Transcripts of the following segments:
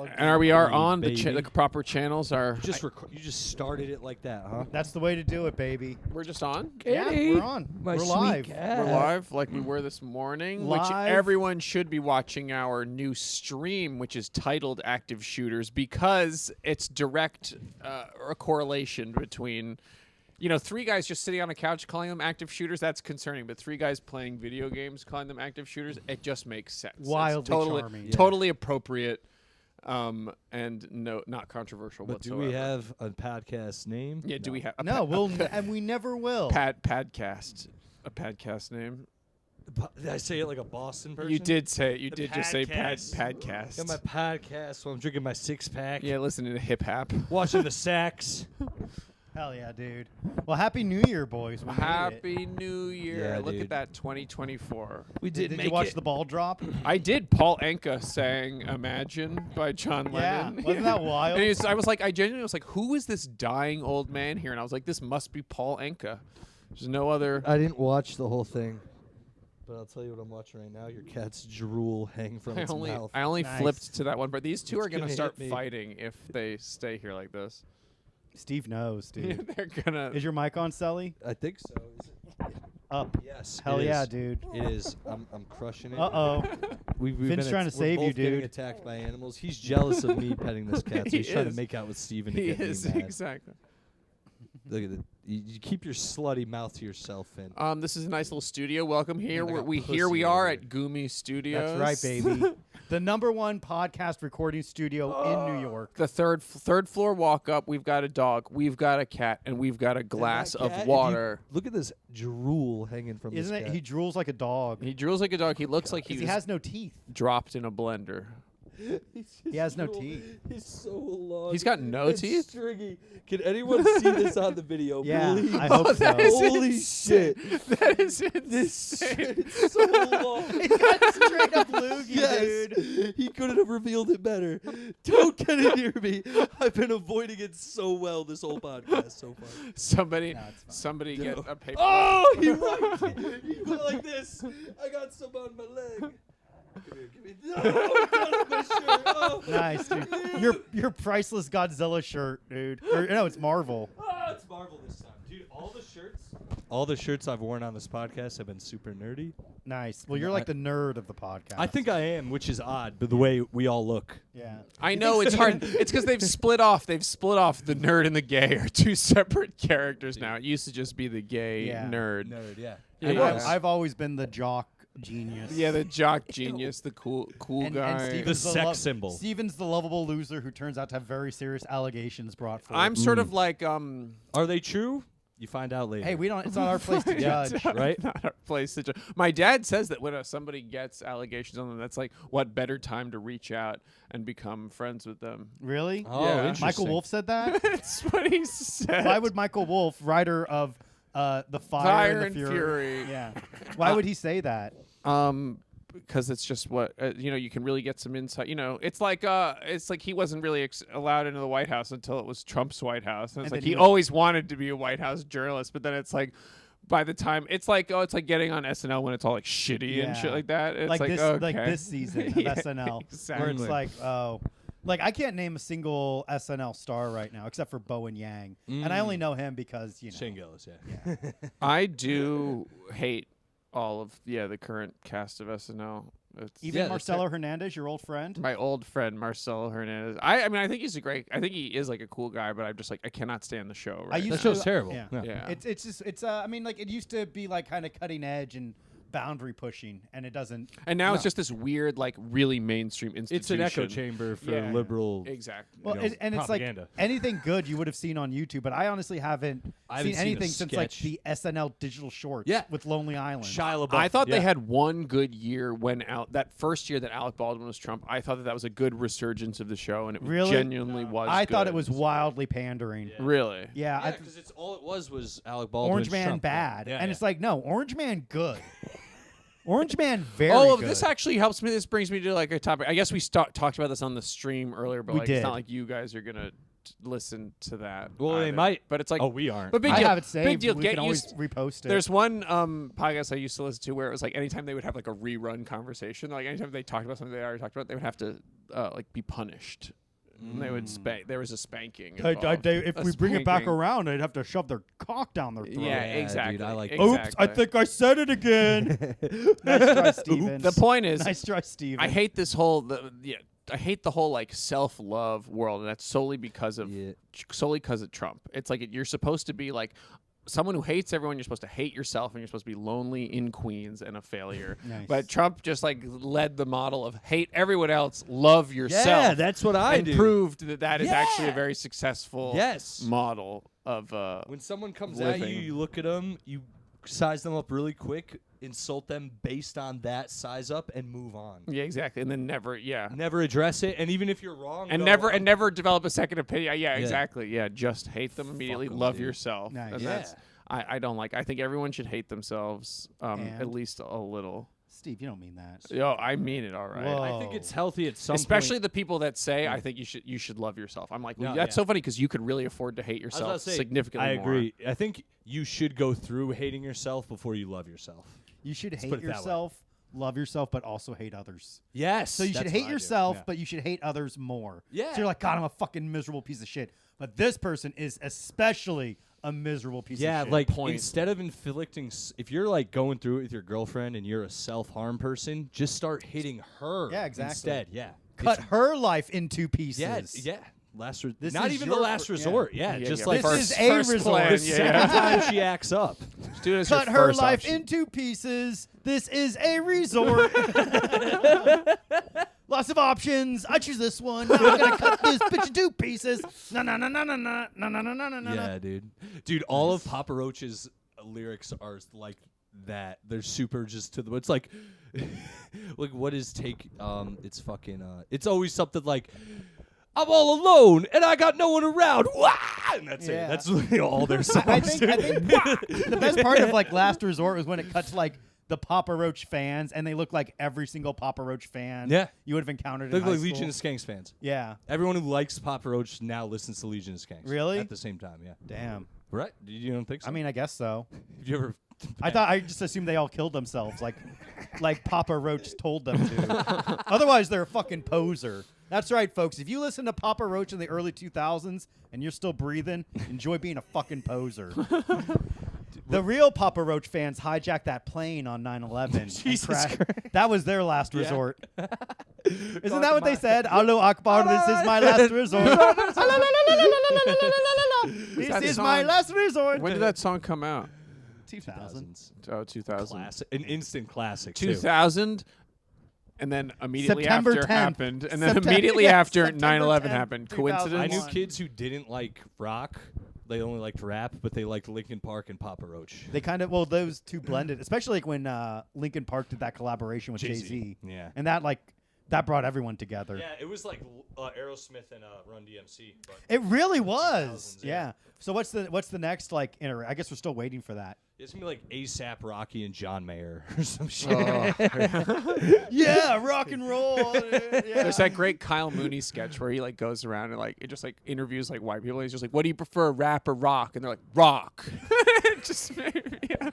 plugged And we are on baby. the proper channels. Are You just started it like that, huh? That's the way to do it, baby. we're just on? Yeah, we're on. My We're sweet live. cat. We're live like we were this morning, which Live. everyone should be watching our new stream, which is titled Active Shooters, because it's direct a correlation between, three guys just sitting on a couch calling them active shooters. That's concerning, but three guys playing video games calling them active shooters, it just makes sense. Wildly It's totally, charming. Yeah. totally appropriate, and not controversial But whatsoever. do we have a podcast name? Yeah, do we have No, and we never will. Padcast? A Padcast name? Did I say it like a Boston person? You did say it. You The did just say Padcast. Padcast. Got my podcast while I'm drinking my six-pack. Yeah, listening to hip hop. Watching the sax. Hell yeah, dude. Well, Happy New Year, boys. We made it. Happy New Year. Yeah, Look dude. at that 2024. We Did did you watch the ball drop? I did. Paul Anka sang Imagine by John Yeah. Lennon. Wasn't that wild? And I genuinely was like, who is this dying old man here? And I was like, this must be Paul Anka. There's no other. I didn't watch the whole thing, but I'll tell you what I'm watching right now. Your cat's drool hang from its mouth. I only Nice. flipped to that one, but these two It's are going to gonna start hit me. fighting if they stay here like this. Steve knows, dude. They're going to. Is your mic on, Sully? I think so. Is it? Up. Yes. Hell it yeah, is. dude. It is. I'm crushing it. Uh-oh. We've Finn's been trying to save we're you, both getting dude. attacked by animals. He's jealous of me petting this cat, so He he's trying to is. make out with Steven to He get is, me mad. exactly. Look at it. You keep your slutty mouth to yourself, Finn. This is a nice little studio. Welcome here. I got here we pussy are over at Goomy Studios. That's right, baby. The #1 podcast recording studio in New York. The third floor walk up. We've got a dog. We've got a cat, and we've got a glass And that cat, of if you- water. Look at this drool hanging from Isn't this it? cat. He drools like a dog. He drools like a dog. He looks like 'Cause he he was has no teeth. dropped in a blender. He has no teeth. He's so long. He's got no and teeth? Stringy. Can anyone see this on the video? Yeah, Please? I hope so. that is Holy insane. shit. That is This insane. shit is so long. That's straight up loogie, Yes, dude. he couldn't have revealed it better. Don't get it near me. I've been avoiding it so well this whole podcast so far. Somebody, No, it's fine. somebody No. get a paper. Oh, he wiped it. He went like this. I got some on my leg. Give me. No, God, my shirt. Oh. Nice, dude. Your priceless Godzilla shirt, dude. Or, no, it's Marvel. Oh, it's Marvel this time, dude. All the shirts I've worn on this podcast have been super nerdy. Nice. Well, you're like the nerd of the podcast. I think I am, which is odd, but the way we all look. Yeah. I know it's hard. It's because they've split off. They've split off. The nerd and the gay are two separate characters now. It used to just be the gay Yeah. nerd. Nerd, yeah. Yeah, And yeah. I've always been the jock genius. Yeah, the jock genius, the cool And guy. Steven's The sex symbol. Steven's the lovable loser who turns out to have very serious allegations brought forward. I'm sort of like Are they true? You find out later. Hey, we don't. It's not our place to Yeah. judge. Right? Not our place to My dad says that when somebody gets allegations on them, that's like what better time to reach out and become friends with them. Really? Oh, Yeah. interesting. Michael Wolff said that. That's what he said. Why would Michael Wolff, writer of the Fire and the Fury? Yeah. Why would he say that? Because it's just what you can really get some insight. It's like he wasn't really allowed into the White House until it was Trump's White House. And it's And like then he always wanted to be a White House journalist, but then it's like by the time it's like getting on SNL when it's all like shitty and shit Yeah. like that. It's like this, okay. like this season of Yeah, SNL, exactly. where it's like, oh, like I can't name a single SNL star right now except for Bowen Yang, and I only know him because Shane Gillis, Yeah. I do hate all of the current cast of SNL. It's Even Marcelo Hernandez, your old friend. my old friend Marcelo Hernandez. I mean I think he's I think he is like a cool guy, but I'm just like I cannot stand the show. Right used That now. show's terrible. Yeah. Yeah. It's just I mean like it used to be like kind of cutting edge and boundary pushing, and it doesn't. And now it's just this weird, like, really mainstream institution. It's an echo chamber for Yeah. liberal. Exactly. Well, know, and it's propaganda. like anything good you would have seen on YouTube, but I honestly haven't seen seen a anything since like sketch. the SNL digital shorts Yeah. with Lonely Island. Shia LaBeouf. I thought yeah. they had one good year when that first year that Alec Baldwin was Trump. I thought that was a good resurgence of the show, and it Really? genuinely was. I thought good. it was wildly pandering. Really. Yeah, Yeah, because it's all it was Alec Baldwin. Orange Man Trump. bad, Yeah, and yeah. it's like no, Orange Man good. Orange Man very Oh, good. this actually helps me. This brings me to like a topic. I guess we talked about this on the stream earlier, but We like did. it's not like you guys are gonna listen to that. Well, they either. might. But it's like, Oh, we aren't. But big I deal. have it saved. Big deal. We Get can always used. repost it. There's one podcast I used to listen to where it was like anytime they would have like a rerun conversation, like anytime they talked about something they already talked about, they would have to like be punished. And they would spank. There was a spanking. If involved. we bring it back spanking. around, I'd have to shove their cock down their throat. Yeah, Yeah, exactly. dude, I like that. Oops, I think I said it again. Nice try, Steven. The point is, Nice try, Steven. I hate this whole I hate the whole like self-love world, and that's solely because of Trump. It's like you're supposed to be like someone who hates everyone. You're supposed to hate yourself, and you're supposed to be lonely in Queens and a failure. Nice. But Trump just like led the model of hate everyone else, love yourself. Yeah, that's what I and do. proved that is actually a Yeah. very successful Yes. model of When someone comes at living. you look at them, you size them up really quick, insult them based on that size up, and move on. Yeah, exactly. And then never Never address it, and even if you're wrong, and go, never develop a second opinion. Yeah, exactly. Yeah, just hate them immediately. 'em, Love dude. yourself. Nice. And Yeah. that's I don't like. I think everyone should hate themselves And? at least a little. Steve, you don't mean that. Yo, I mean it all right. Whoa. I think it's healthy at some Especially point. the people that say, "I think you should love yourself." I'm like, well, No, that's yeah. so funny because you could really afford to hate I was yourself about to say, significantly I more. agree. I think you should go through hating yourself before you love yourself. You should put hate it that way. yourself, love yourself, but also hate others. Yes. So you should that's hate what I do. yourself, Yeah. but you should hate others more. Yeah. So you're like, God, I'm a fucking miserable piece of shit. But this person is especially a miserable piece Yeah, of shit. like Point. instead of inflicting, if you're like going through it with your girlfriend and you're a self-harm person, just start hitting her. Yeah, exactly. Instead, yeah. cut her life into pieces. Yeah, yeah. This not is even the your last fir- yeah. resort. Yeah, Yeah, just yeah. like This First- is a first resort. plan, the yeah, second yeah. time she acts up. Just do it as your Cut her first life option. into pieces. This is a resort. Lots of options. I choose this one. Now I'm gonna cut this bitch into pieces. No, no, no, no, no, no, no, no, no, no, no. Yeah, dude. All of Papa Roach's lyrics are like that. They're super just to the. It's like, like what is take? It's fucking. It's always something like, I'm all alone and I got no one around. Wah! And that's Yeah. it. That's really all their songs. I think the best part of like Last Resort was when it cut to like the Papa Roach fans, and they look like every single Papa Roach fan Yeah. you would have encountered They in look high like Legion school. of Skanks fans. Yeah. Everyone who likes Papa Roach now listens to Legion of Skanks. Really? At the same time, yeah. Damn. Right? You don't think so? I mean, I guess so. have you ever? I just assumed they all killed themselves, like Papa Roach told them to. Otherwise, they're a fucking poser. That's right, folks. If you listen to Papa Roach in the early 2000s and you're still breathing, enjoy being a fucking poser. The real Papa Roach fans hijacked that plane on 9/11. Jesus Christ. That was their last Yeah. resort. Isn't that what they said? Allahu Akbar, this is my last resort. This that is song- my last resort. When did that song come out? 2000. Oh, 2000. Classic, an instant classic. 2000, and then immediately September after 10th. happened, and then September- immediately yeah, after September 9/11 10th, happened. 2001. I Coincidence? knew kids who didn't like rock. They only liked rap, but they liked Linkin Park and Papa Roach. They kind of those two blended, especially like when Linkin Park did that collaboration with Jay-Z. Jay-Z. Yeah. And that brought everyone together. Yeah, it was like Aerosmith and Run DMC. But It really was. 2000s, Yeah. yeah. So what's the next like I guess we're still waiting for that. it's gonna be like ASAP Rocky and John Mayer or some shit. Yeah, rock and roll. Yeah. There's that great Kyle Mooney sketch where he like goes around and like it just like interviews like white people. And he's just like, "What do you prefer, rap or rock?" And they're like, "Rock." It just yeah.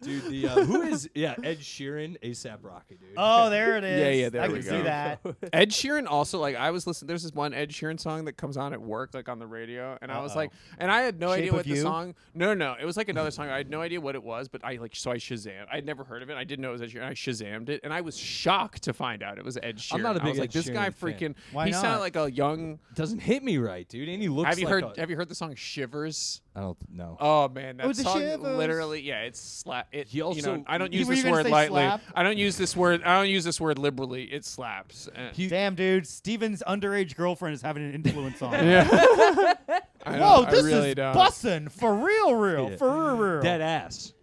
Dude, who is Ed Sheeran, ASAP Rocky, dude. Oh, there it is. Yeah, there I we can go. see that. Ed Sheeran also like I was listening. There's this one Ed Sheeran song that comes on at work, like on the radio, and I was like, and I had no Shape idea of what the You? song. No, it was like another song. I had no idea what it was, but I Shazam. I'd never heard of it. I didn't know it was Ed Sheeran. I Shazammed it, and I was shocked to find out it was Ed Sheeran. I'm not a I big was like, Ed this guy Sheeran fan. freaking. Why he not? sounded like a young. Doesn't hit me right, dude. And he looks Have you like heard? Have you heard the song Shivers? I don't know. Oh man, that Oh, the song Shivers. literally, yeah, it's slap. It. He also- I don't You use were this gonna word say lightly. slap? I don't use this word liberally. It slaps. Damn, dude. Steven's underage girlfriend is having an influence on him. Yeah. Whoa, this really is don't. bussin' for real, Yeah. for real. Dead ass.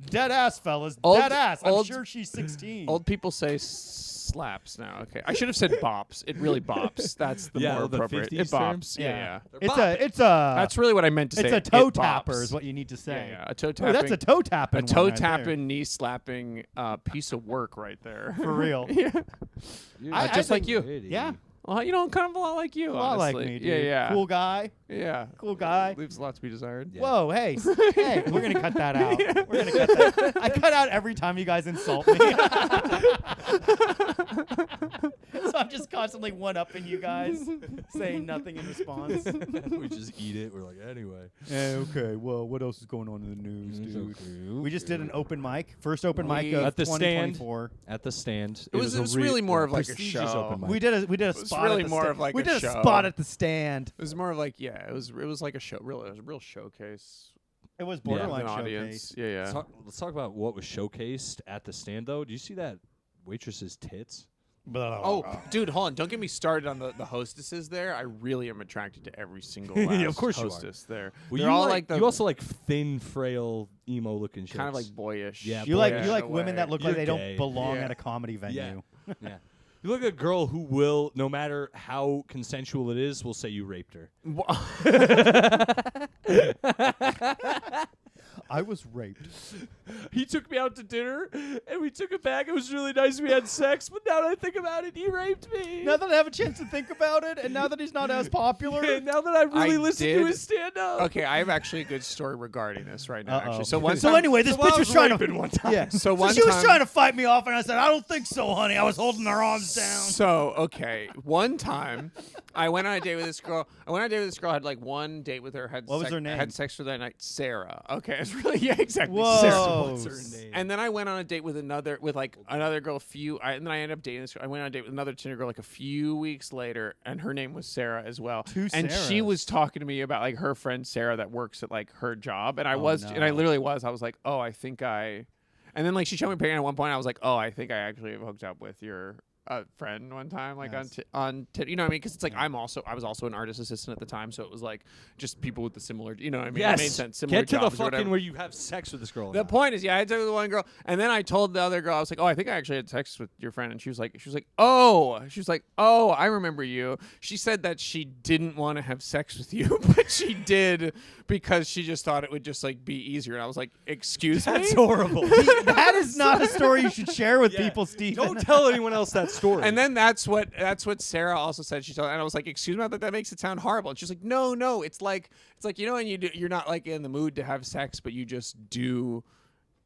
Dead ass, fellas. Old- Dead ass. I'm old- sure she's 16. Old people say slaps now. Okay, I should have said bops. It really bops. That's the Yeah, more the appropriate. 50s It term? bops. Yeah. It's a That's really what I meant to say. it's a It toe bops. tapper is what you need to say. Yeah, a toe Oh, tapping. that's a toe tapping. a one toe right there. tapping, knee slapping piece of work right there. For real. Just like you. Yeah. Well, you know, kind of a lot like you. A lot like honestly. me, dude. Yeah. Cool guy. Yeah. Cool guy. Leaves a lot to be desired. Yeah. Whoa, hey, hey, we're gonna cut that out. We're gonna cut that. I cut out every time you guys insult me. So I'm just constantly one-upping you guys, saying nothing in response. We just eat it. We're like, anyway. Okay, well, what else is going on in the news, dude? Okay, We just did an open mic, first open mic We- of At the stand. 2024. At the stand. It was really more of like a prestigious show. open mic. We did a was spot. really at the more sta- of like we a did a show. spot at the stand. It was more of like it was like a show. Really, it was a real showcase. It was With borderline an showcase. audience. Yeah. Let's talk about what was showcased at the stand, though. Do you see that waitress's tits? Oh, dude, hold on. Don't get me started on the hostesses there. I really am attracted to every single Yeah, last of course you are. hostess there. Well, They're you all like the you also like thin, frail, emo-looking chicks. kind of like boyish. Yeah, You like boyish you like in a women way. that look like You're they gay. don't belong Yeah. at a comedy venue. yeah. You look at a girl who will, no matter how consensual it is, will say you raped her. I was raped. He took me out to dinner, and we took it back. It was really nice. We had sex, but now that I think about it, he raped me. Now that I have a chance to think about it, and now that he's not as popular, and now that I really listened to did- his stand-up. Okay, I have actually a good story regarding this right now. Actually, so one so time, anyway, this so I bitch was was trying to raping one time. Yeah. So one she was time- trying to fight me off, and I said, "I don't think so, honey." I was holding her arms down. So okay, one time I went on a date with this girl. I had like one date with her. What was her name? Had sex with her that night. Sarah. Okay, it's really exactly. Whoa. Sarah. What's her name? And then I went on a date with another girl. And then I ended up dating this girl. I went on a date with another Tinder girl like a few weeks later, and her name was Sarah as well. Two and she Sarahs. was talking to me about like her friend Sarah that works at like her job, and I no. literally was. I was like, oh, I think I. And then like she showed me a picture, and at one point I was like, oh, I think I actually have hooked up with your friend one time, like Yes. on you know what I mean? Because it's like I was also an artist assistant at the time, so it was like just people with the similar, you know what I mean? Yes. It made sense. Similar Get to the jobs or whatever. fucking where you have sex with this girl. The point is, yeah, I had sex with one girl, and then I told the other girl, I was like, "Oh, I think I actually had sex with your friend," and she was like, "Oh," I remember you. She said that she didn't want to have sex with you, but she did because she just thought it would just like be easier. And I was like, "Excuse me." That's horrible. That is not a story you should share with Yeah. people, Steve. Don't tell anyone else that story. And then that's what Sarah also said. She told, and I was like, "Excuse me, but that makes it sound horrible." And she's like, "No, it's like you know, when you're not like in the mood to have sex, but you just do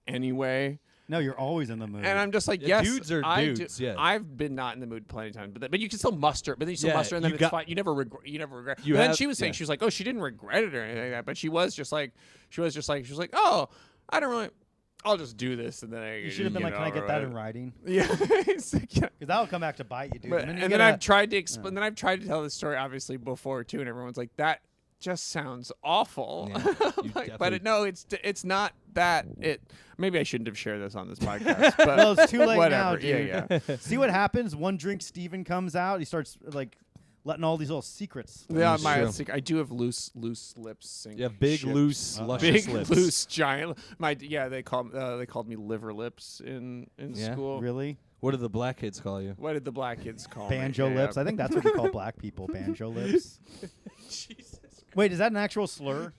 anyway." No, you're always in the mood. And I'm just like, Yeah, yes, dudes are I dudes, yeah. I've been not in the mood plenty of times, but you can still muster. But then you still Yeah, muster, and then you it's got- fine. You never regret. You But then have- she was saying yeah. she was like, oh, she didn't regret it or anything like that. But she was like, oh, I don't really. I'll just do this, and then you should have been like, "Can I get that in writing?" Yeah. It's like, yeah. Because that'll come back to bite you, dude. But, you and get then a- I've tried to explain. Then I've tried to tell this story obviously before too, and everyone's like, that just sounds awful. Yeah, you Like, definitely- it's not that. Maybe I shouldn't have shared this on this podcast. But Well, it's too late now, whatever. dude. Yeah. See what happens? One drink, Steven comes out. He starts like letting all these little secrets. Yeah, That's true. I do have loose lips. Sink Yeah, big, ships. loose, Uh-oh. luscious big, lips. loose, giant. They called me liver lips in Yeah? school. Really? What do the black kids call you? What did the black kids call Banjo me? lips. I think that's what you call black people. Banjo lips. Jesus. Wait, is that an actual slur?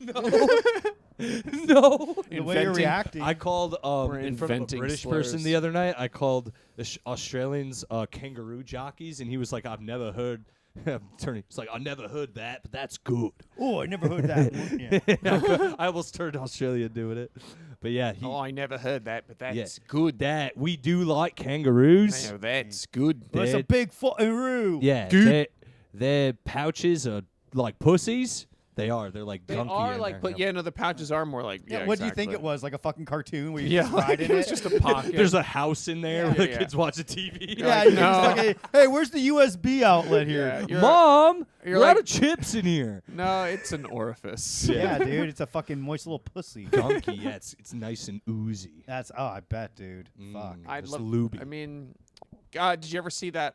No. The way you're reacting. I called We're in front of a inventing British slurs. person the other night. I called the Australians kangaroo jockeys, and he was like, "I've never heard." Turning, it's like I never heard that, but that's good. Oh, I never heard that. Yeah. I almost turned Australian doing it, but yeah, Oh, I never heard that, but that's yeah, good. That we do like kangaroos. No, that's good. Well, it's a Dead. big fucking roo. Yeah, their pouches are like pussies. They are. They're like They gunky. are in like, there. but yeah, no, the pouches are more like. Yeah, Yeah, what do you think exactly. it was? Like a fucking cartoon where you Yeah, just ride in it was it? just a pocket. There's a house in there Yeah. where the Yeah. kids watch a TV. yeah, like, you're no. just like, hey, where's the USB outlet here? Yeah, you're- Mom, you're we're out like- of chips in here. No, it's an orifice. Yeah, dude, it's a fucking moist little pussy. Gunky, yeah, it's nice and oozy. That's I bet, dude. Fuck. I'd Just love. looby. I mean, God, did you ever see that?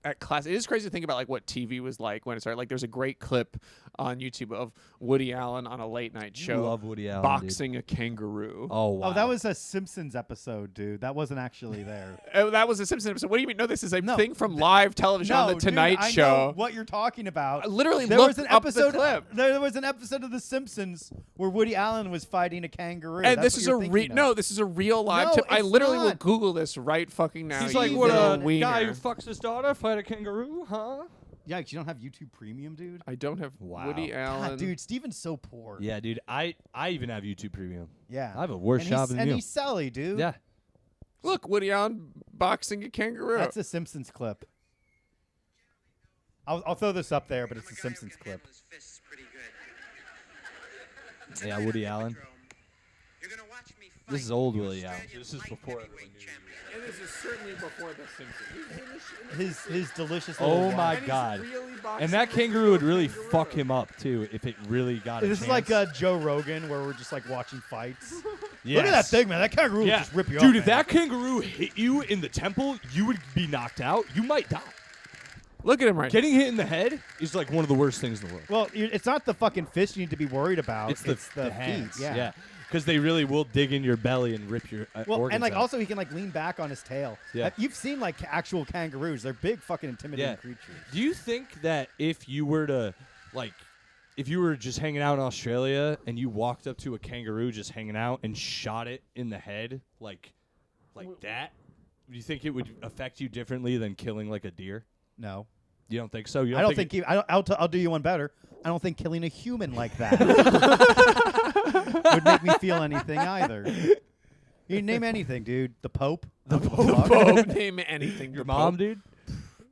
At class, it is crazy to think about like what TV was like when it started. Like, there's a great clip on YouTube of Woody Allen on a late night show love Woody Allen, boxing a kangaroo. Oh wow. Oh, that was a Simpsons episode, dude. That wasn't actually there. That was a Simpsons episode. What do you mean? No, this is a No, thing from live television on the dude, Tonight I Show. know what you're talking about. Literally, There look was an up episode. the clip. There was an episode of The Simpsons where Woody Allen was fighting a kangaroo. And That's this what is you're a thinking of. no. This is a real live No, tip. I it's literally will not. Google this right fucking now. He's you like, what little a wiener. guy who fucks his daughter fighting ride a kangaroo, huh? Yeah, you don't have YouTube Premium, dude. I don't have Wow. Woody Allen. God, dude, Steven's so poor. Yeah, dude. I even have YouTube Premium. Yeah. I have a worse and job he's, than and you. he's Sally, dude. Yeah. Look, Woody Allen boxing a kangaroo. That's a Simpsons clip. I'll throw this up there, but it's a Simpsons clip. Yeah, Woody Allen. This is old Woody Allen. This is before everyone knew. And this is certainly before The Simpsons. His delicious. Oh little my wine. And he's God. really boxing And that a kangaroo would really kangaroo. fuck him up too if it really got a This is chance. like Joe Rogan, where we're just like watching fights. Yes. Look at that thing, man. That kangaroo will Yeah. just rip you Dude, up. if that kangaroo hit you in the temple, you would be knocked out. You might die. Look at him right Getting hit in the head is like one of the worst things in the world. Well, it's not the fucking fist you need to be worried about. It's the hands. feet. Yeah. Because they really will dig in your belly and rip your Well, organs and like out. also he can like lean back on his tail. Yeah. You've seen like actual kangaroos. They're big, fucking intimidating Yeah. creatures. Do you think that if you were to, like, if you were just hanging out in Australia and you walked up to a kangaroo just hanging out and shot it in the head, like that, do you think it would affect you differently than killing like a deer? No, You don't think so? You I don't think. I'll do you one better. I don't think killing a human like that would make me feel anything either. You name anything, dude. The Pope. The Pope. Name anything. your The mom, Pope. dude?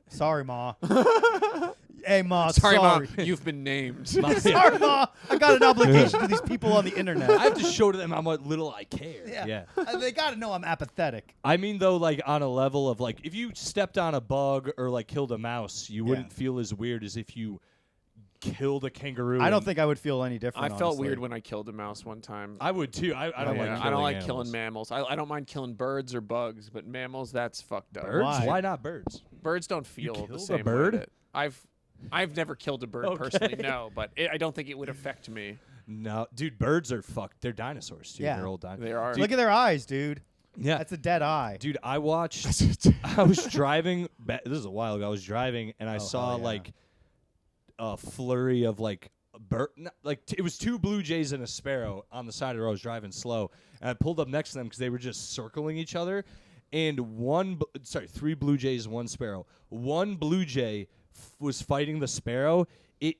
Sorry, Ma. Hey, Ma. Sorry, Sorry. Mom. You've been named. Sorry, Ma. I got an obligation to these people on the internet. I have to show to them how much little I care. Yeah. They got to know I'm apathetic. I mean, though, like on a level of like, if you stepped on a bug or like killed a mouse, you wouldn't feel as weird as if you killed a kangaroo. I don't and- think I would feel any different. I felt honestly. weird when I killed a mouse one time. I would too. I don't like. Yeah, Killing I don't like animals. killing mammals. I don't mind killing birds or bugs, but mammals, that's fucked up. Birds? Why? Why not birds? Birds don't feel killed the a same way bird? that- I've never killed a bird Okay. personally, no, but I don't think it would affect me. No, dude. Birds are fucked. They're dinosaurs, dude. Yeah. They're old dinosaurs. They are. Look at their eyes, dude. Yeah, That's a dead eye. dude. I watched. I was driving. This is a while ago. I was driving and I saw hell yeah. like a flurry of like it was two blue jays and a sparrow on the side of the road. I was driving slow, and I pulled up next to them because they were just circling each other. And three blue jays, one sparrow. One blue jay was fighting the sparrow. It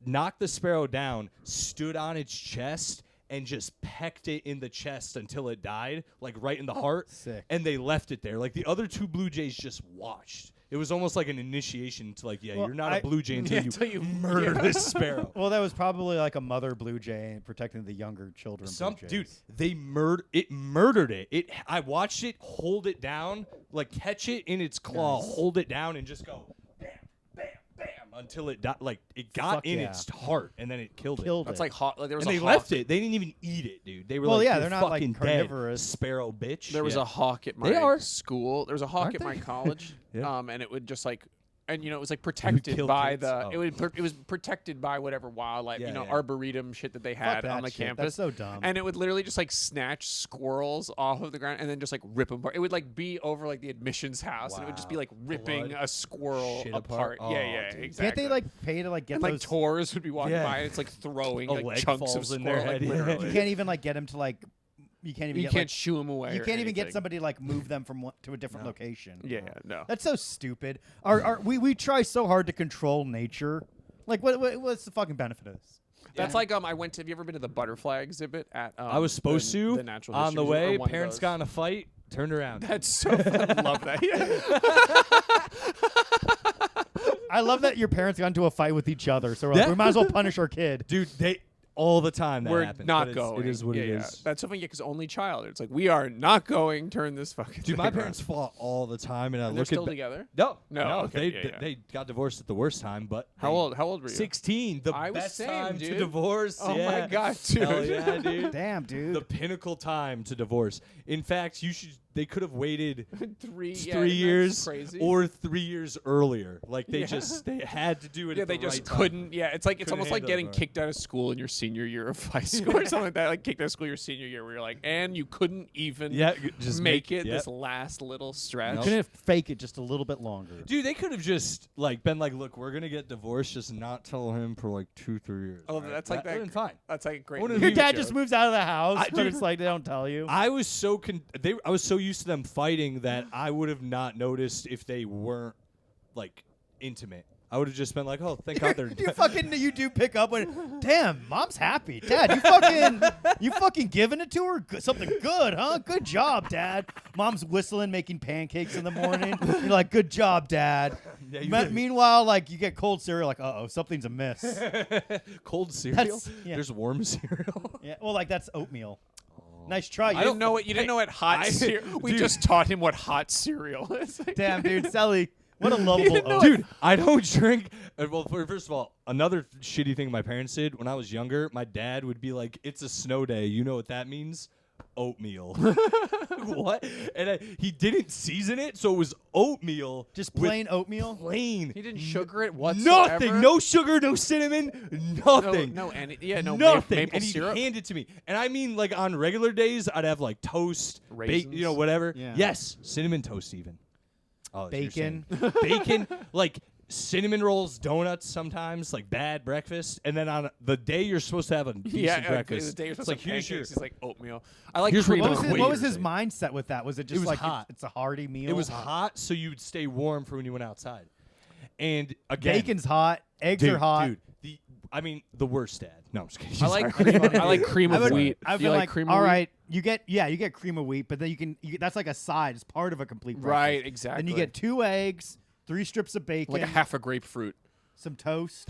knocked the sparrow down, stood on its chest, and just pecked it in the chest until it died, like right in the heart. Sick. And they left it there. Like the other two blue jays just watched. It was almost like an initiation to like, Well, you're not I- a blue jay until until you you- murder this sparrow. Well, that was probably like a mother blue jay protecting the younger children. Blue Dude, jays. they murdered it. I watched it hold it down, like catch it in its claw, hold it down, and just go bam, bam, bam until it died. Like it got Fuck in yeah. its heart, and then it killed it. That's like hawk. Like there was And a they hawk. left it. They didn't even eat it, dude. They were Well, like, yeah, "You're they're not, like, fucking carnivorous." dead, sparrow bitch. There was Yeah. a hawk at They my are. school. There was a hawk Aren't at my they? college, Yeah. and it would just like, and it was like protected kill by kids? the. Oh. It was protected by whatever wildlife, Yeah, yeah. arboretum shit that they had that on the shit. campus. That's so dumb. And it would literally just like snatch squirrels off of the ground and then just like rip them apart. It would like be over like the admissions house, and it would just be Wow. like ripping Blood, a squirrel shit apart. apart? Yeah, Oh, yeah, dude. exactly. Can't they like pay to like get and like those? tours would be walking Yeah. by, and it's like throwing A like leg chunks of falls in their squirrel. Like, head, yeah. literally. You can't even like get them to like. You can't even. You get, can't like, shoo them away. You or can't even get anything. somebody to like move them from one to a different location. Yeah, no. That's so stupid. We try so hard to control nature. Like what's the fucking benefit of this? That's like I went to. Have you ever been to the butterfly exhibit at? I was supposed the to. Natural On the History Museum, way, or one of parents those. got in a fight, turned around. That's so fun. I love that. I love that your parents got into a fight with each other, so we're like, Yeah. we might as well punish our kid. Dude, they all the time that We're happens. not but it's- going. It is what yeah, it yeah. is. That's something because only child. It's like we are not going. Turn this fucking. Dude, my thing parents around. fought all the time, and I And they're look still at together. no, Okay, they yeah, yeah. they got divorced at the worst time, but How old were you? 16, the I was best same, time to dude. divorce. Oh yeah. my god, dude. Hell yeah, dude. Damn, dude. The pinnacle time to divorce. In fact, they could have waited 3 3 years crazy. or 3 years earlier. Like they Yeah. they had to do it. Yeah, at they the just right time. couldn't. Yeah, it's Couldn't almost like handle it, getting bro. kicked out of school in your senior year of high school or something like that. Like kicked out of school your senior year, where you're like, and you couldn't even Just make it yep. this last little stretch. Nope. Couldn't fake it just a little bit longer. Dude, they could have just like been like, look, we're gonna get divorced, just not tell him for like 2-3 years. Oh, right? that's like that. would've been fine. That's like a great. Wouldn't Your Your dad joke. just moves out of the house, but dude, it's like they don't tell you. I was so I was so used to them fighting that I would have not noticed if they weren't like intimate. I would have just been like, oh, thank God they're You do pick up when, damn, mom's happy. Dad, you fucking giving it to her? Something good, huh? Good job, Dad. Mom's whistling, making pancakes in the morning. You're like, good job, Dad. Yeah, Meanwhile, like, you get cold cereal, like, uh-oh, something's amiss. cold cereal? Yeah. There's warm cereal? Yeah, well, like, that's oatmeal. Nice try. I didn't know what you didn't know what hot cereal. We dude. just taught him what hot cereal is. Damn, dude, Sally, what a lovable oat. Dude, I don't drink. Well, first of all, another shitty thing my parents did when I was younger, my dad would be like, it's a snow day. You know what that means? Oatmeal. What? And he didn't season it, so it was oatmeal. Just with plain oatmeal? Plain. He didn't sugar it whatsoever. Nothing. No sugar, no cinnamon, nothing. No Nothing. maple And he'd syrup. hand it to me. And I mean, like, on regular days, I'd have, like, toast, Raisins. whatever. Yeah. Yes, cinnamon toast even. Oh, Bacon. Bacon, like cinnamon rolls, donuts sometimes, like bad breakfast. And then on the day you're supposed to have a decent breakfast, The day you're it's supposed like, to have here's your... pancakes, he's like oatmeal. I like Here's cream what of was it- wheat. What was his mindset with that? Was it just was like hot. it's a hearty meal? It was hot, so you'd stay warm for when you went outside. And again... Bacon's hot. Eggs dude, are hot. Dude, the worst dad. No, I'm just kidding. I like Sorry. cream. I like cream of wheat. I've Do you been like cream of all wheat? right, you get cream of wheat, but then that's like a side. It's part of a complete breakfast. Right, exactly. Then you get 2 eggs, 3 strips of bacon, like a half a grapefruit. some toast,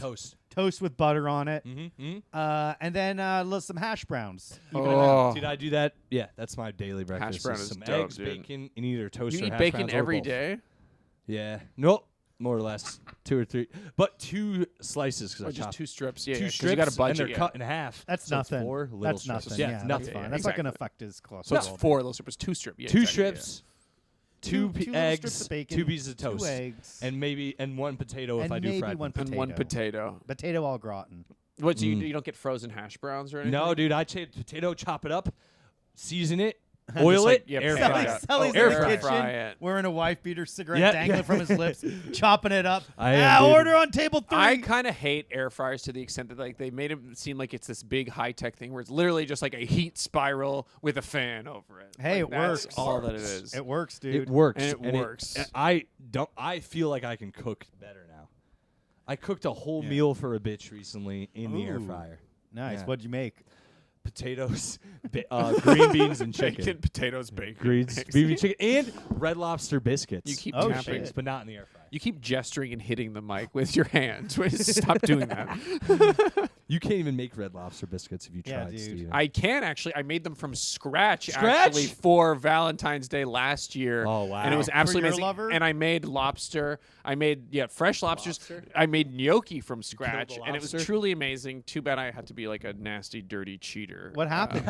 Toast. with butter on it, Mm-hmm. and then some hash browns. Oh, Did I do that? Yeah, that's my daily hash breakfast. brown is is some dope, eggs, dude. bacon, and either toast You or eat hash bacon browns or every both. day? Yeah. Nope. More or less 2 or 3, but 2 slices because Or I just chopped 2 strips? Yeah, 2 yeah, 'cause strips you got a budget. and they're cut in half. That's so it's nothing. 4 little That's strips. nothing. Yeah, Yeah, nothing. that's fine. Yeah, That's not going to exactly. affect his cholesterol. So it's 4 little strips. 2 strips. Yeah, 2 exactly, yeah. strips, 2 little eggs, strips of bacon, 2 pieces of 2 toast, eggs, and 1 potato if and I do maybe fried. one And 1 potato. Potato au gratin. What? So you don't get frozen hash browns or anything? No, dude, I take potato, chop it up, season it, Just oil like- it, yeah, air pan fry it it. out. Sally's Oh, in air the fry kitchen it. wearing a wife beater cigarette Yeah, dangling yeah. from his lips, chopping it up. I am, dude. Order on table 3. I kind of hate air fryers to the extent that like they made it seem like it's this big high tech thing where it's literally just like a heat spiral with a fan over it. Hey, Like, it that's works. all that it is. It works, dude. It works. And it works. I feel like I can cook better now. I cooked a whole Yeah. meal for a bitch recently in the air Ooh. fryer. Nice. Yeah. What'd you make? Potatoes, green beans, and chicken. Bacon, potatoes, bacon. Greens, eggs. BB chicken, and Red Lobster biscuits. You keep Oh, tapping. shit. but not in the air fryer. You keep gesturing and hitting the mic with your hands. Stop doing that. You can't even make Red Lobster biscuits if you Yeah, tried, dude. Steven. I can actually. I made them from scratch, Scratch? actually for Valentine's Day last year. Oh, wow. And it was For absolutely your amazing. lover? And I made lobster. I made fresh lobsters. Lobster? I made gnocchi from scratch, the and it was lobster? truly amazing. Too bad I had to be like a nasty, dirty cheater. What happened?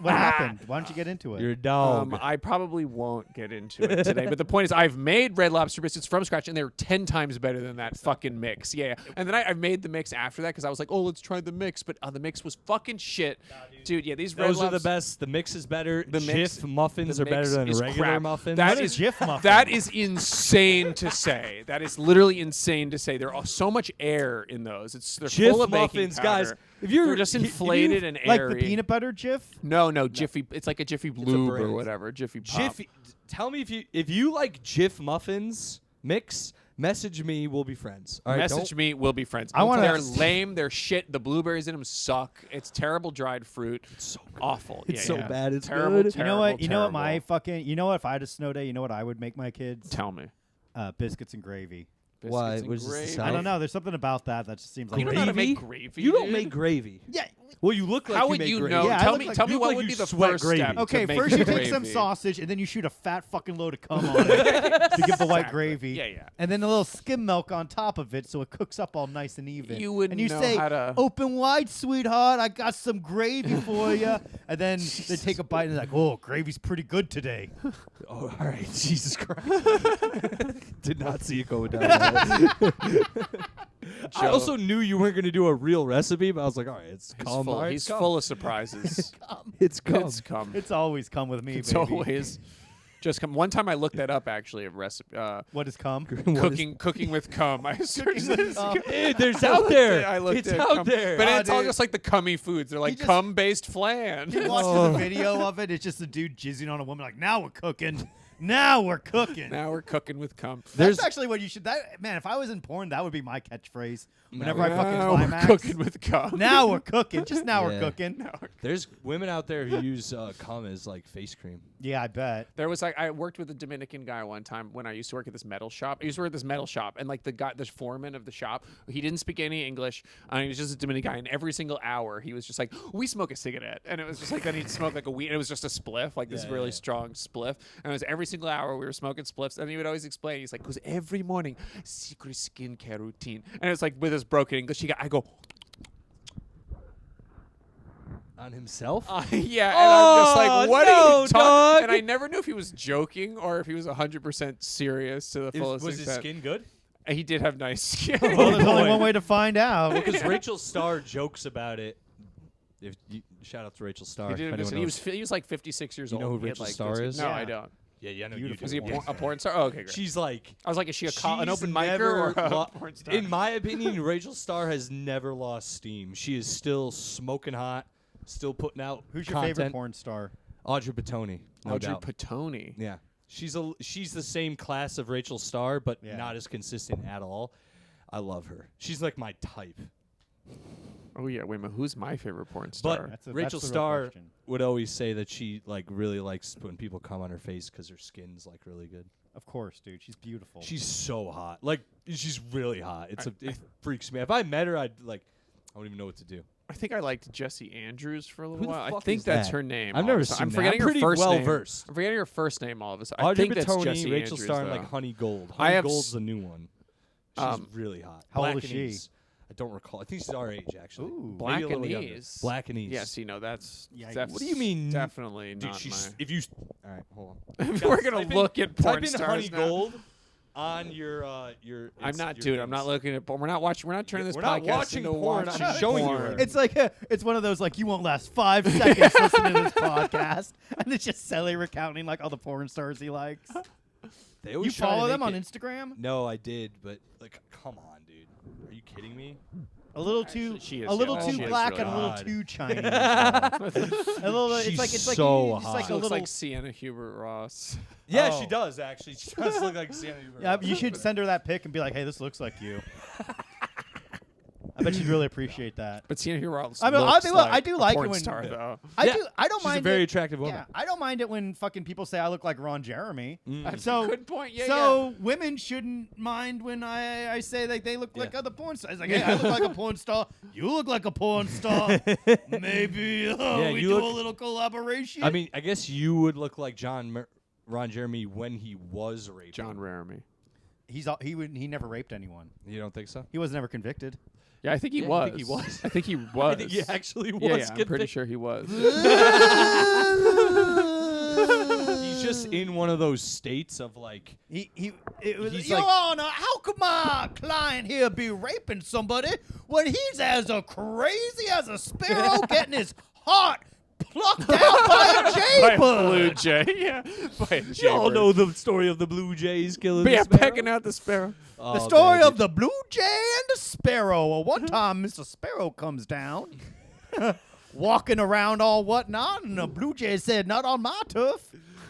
What happened? Why don't you get into it? You're a dog. I probably won't get into it today, but the point is, I've made Red Lobster biscuits from scratch, and they were 10 times better than that fucking mix. Yeah, and then I made the mix after that because I was like, oh, let's try the mix, but the mix was fucking shit, dude. Yeah, these Red Those are the Lobster- best. The mix is better. The mix- Jif muffins the are better mix than is regular crap. muffins. That What is is Jif muffin? That is insane to say. That is literally insane to say. There's so much air in those. They're Jif full of muffins, baking guys. powder. If you're They're just if you- inflated and like airy. the peanut butter Jif? No, Jiffy. It's like a Jiffy Lube or brand. whatever. Jiffy Pop. Jif, tell me if you like Jif muffins mix. Message me. We'll be friends. All right, Message me. We'll be friends. I wanna- They're lame. They're shit. The blueberries in them suck. It's terrible dried fruit. It's so good. awful. It's Yeah, so yeah. bad, it's terrible. good. You know what? terrible, You know what? My terrible. fucking. You know what? If I had a snow day, you know what I would make my kids? Tell me. Biscuits and gravy. Why? Biscuits and What is this, the gravy. South? I don't know. There's something about that that just seems like You don't know how to make gravy. You don't dude? make gravy. Yeah. Well, you look like How you would make you gravy. know? Yeah, I tell look me. like- Tell me you what look would like be you the sweat first gravy. step. Okay, to make first you take gravy. some sausage and then you shoot a fat fucking load of cum on it to give the white Exactly. gravy. Yeah, yeah. And then a little skim milk on top of it so it cooks up all nice and even. You wouldn't and you know say, how to- "Open wide, sweetheart. I got some gravy for you." And then they take a bite and they're like, "Oh, gravy's pretty good today." Oh, all right. Jesus Christ. Did not see it going down. That. I also knew you weren't going to do a real recipe, but I was like, all right, it's He's calm. full, all right, he's it's calm. full of surprises. It's calm. It's come. It's always come with me, It's baby. always just come. One time I looked that up actually. A recipe. What is cum? Cooking with cum. I searched this. Hey, there's out there. I looked It's at out cum. there. But Oh, it's all dude. just like the cummy foods. They're like just- cum-based flan. You watch the video of it. It's just a dude jizzing on a woman. Like, now we're cooking. Now we're cooking. Now we're cooking with cum. That's actually what you should. Man, if I was in porn, that would be my catchphrase. Whenever I fucking Now we're climax. cooking with cum. Now we're cooking. Just now we're Yeah. cooking. There's women out there who use cum as like face cream. Yeah, I bet. There was like I worked with a Dominican guy one time when I used to work at this metal shop. I used to work at this metal shop, and like the foreman of the shop, he didn't speak any English. He was just a Dominican guy, and every single hour he was just like, "We smoke a cigarette," and it was just like then he'd smoke like a weed. And it was just a spliff, like this really strong spliff, and it was every single hour we were smoking spliffs, and he would always explain. He's like, "Because every morning, secret skincare routine," and it's like with his broken English, I go. On himself? Yeah, and I'm just like, what are you talking? dog. And I never knew if he was joking or if he was 100% serious to the fullest Was his extent. skin good? He did have nice skin. Well, there's only boy. one way to find out. Because Rachel Starr jokes about it. Shout out to Rachel Starr. He if did have anyone nice- knows. he was like 56 years You old. know who He had, Rachel like, Starr good is? skin. No, Yeah. I don't. Yeah, I know Beautiful. Is he a Yes. porn star? Oh, okay, great. She's like. I was like, is she an she's open micer never or a lo- porn star? In my opinion, Rachel Starr has never lost steam. She is still smoking hot, still putting out Who's your content. favorite porn star? Audrey Patoni. No Audrey doubt. Patoni. Yeah. She's the same class of Rachel Starr, but Yeah. not as consistent at all. I love her. She's like my type. Oh yeah, wait a minute. Who's my favorite porn star? But Rachel the real Starr question. would always say that she like really likes when people come on her face because her skin's like really good. Of course, dude. She's beautiful. She's so hot. Like she's really hot. It freaks me. If I met her, I'd like I don't even know what to do. I think I liked Jesse Andrews for a little Who the while. I fuck think is that's that? her name. I've all never of a sudden. seen I'm that. forgetting I'm pretty her first name. well-versed. I'm forgetting her first name all of a sudden. Audrey I think that's Patoni, Jesse Rachel Andrews, Starr, and though. like Honey Gold. I Honey have Gold's the new one. She's really hot. How old is she? Blackanese. I don't recall. I think she's our age actually. Ooh. Maybe a little younger. Blackanese. Blackanese. Yeah, see, no, that's Yikes. What do you mean? Definitely Dude, not she's my. if you. All right, hold If on. we're gonna Type in- look at porn Type in stars Honey now. Gold on your. I'm not, your dude. I'm not things. looking at porn. We're not watching. We're not turning this We're not podcast watching into porn, I'm watching showing you porn. right It's like it's one of those like you won't last 5 seconds listening to this podcast, and it's just Sally recounting like all the porn stars he likes. They You always try to follow them make on it- Instagram? No, I did, but like, come on, dude. Are you kidding me? A little Actually, too, she is, a little yeah. too She is black really and a little hot. too Chinese. a little, She's it's like so it's like hot. a Looks little. like Sienna Hubert Ross. Yeah, Oh. she does actually. She does look like Sienna. Yeah, you should send her that pic and be like, "Hey, this looks like you." I bet she'd really appreciate that. But Sienna Hubert Ross. I mean, looks I do a like it porn when- star though. I Yeah, do. I don't She's a mind. very it. attractive woman. Yeah, I don't mind it when fucking people say I look like Ron Jeremy. That's So a good point. Yeah, so women shouldn't mind when I say like they look like Yeah. other porn stars. Like, hey, I look like a porn star. You look like a porn star. Maybe we you do look- a little collaboration. I mean, I guess you would look like Ron Jeremy when he was raped. John Raramy. he never raped anyone. You don't think so? He was never convicted. Yeah, I think he Yeah, was. I think he was. I think he was. I think he actually was. Yeah, I'm pretty convicted. sure he was. He's just in one of those states of like. It was, He's Your like- Honor, how could my client here be raping somebody when he's as crazy as a sparrow getting his heart plucked out by a By a blue jaybird? jay. Yeah. By a You all jaybird. know the story of the Blue Jays killing But yeah, the sparrow? pecking out the sparrow. Oh, The story man, of the blue jay and the sparrow. Well, one time, Mr. Sparrow comes down, walking around all whatnot, and the blue jay said, "Not on my turf.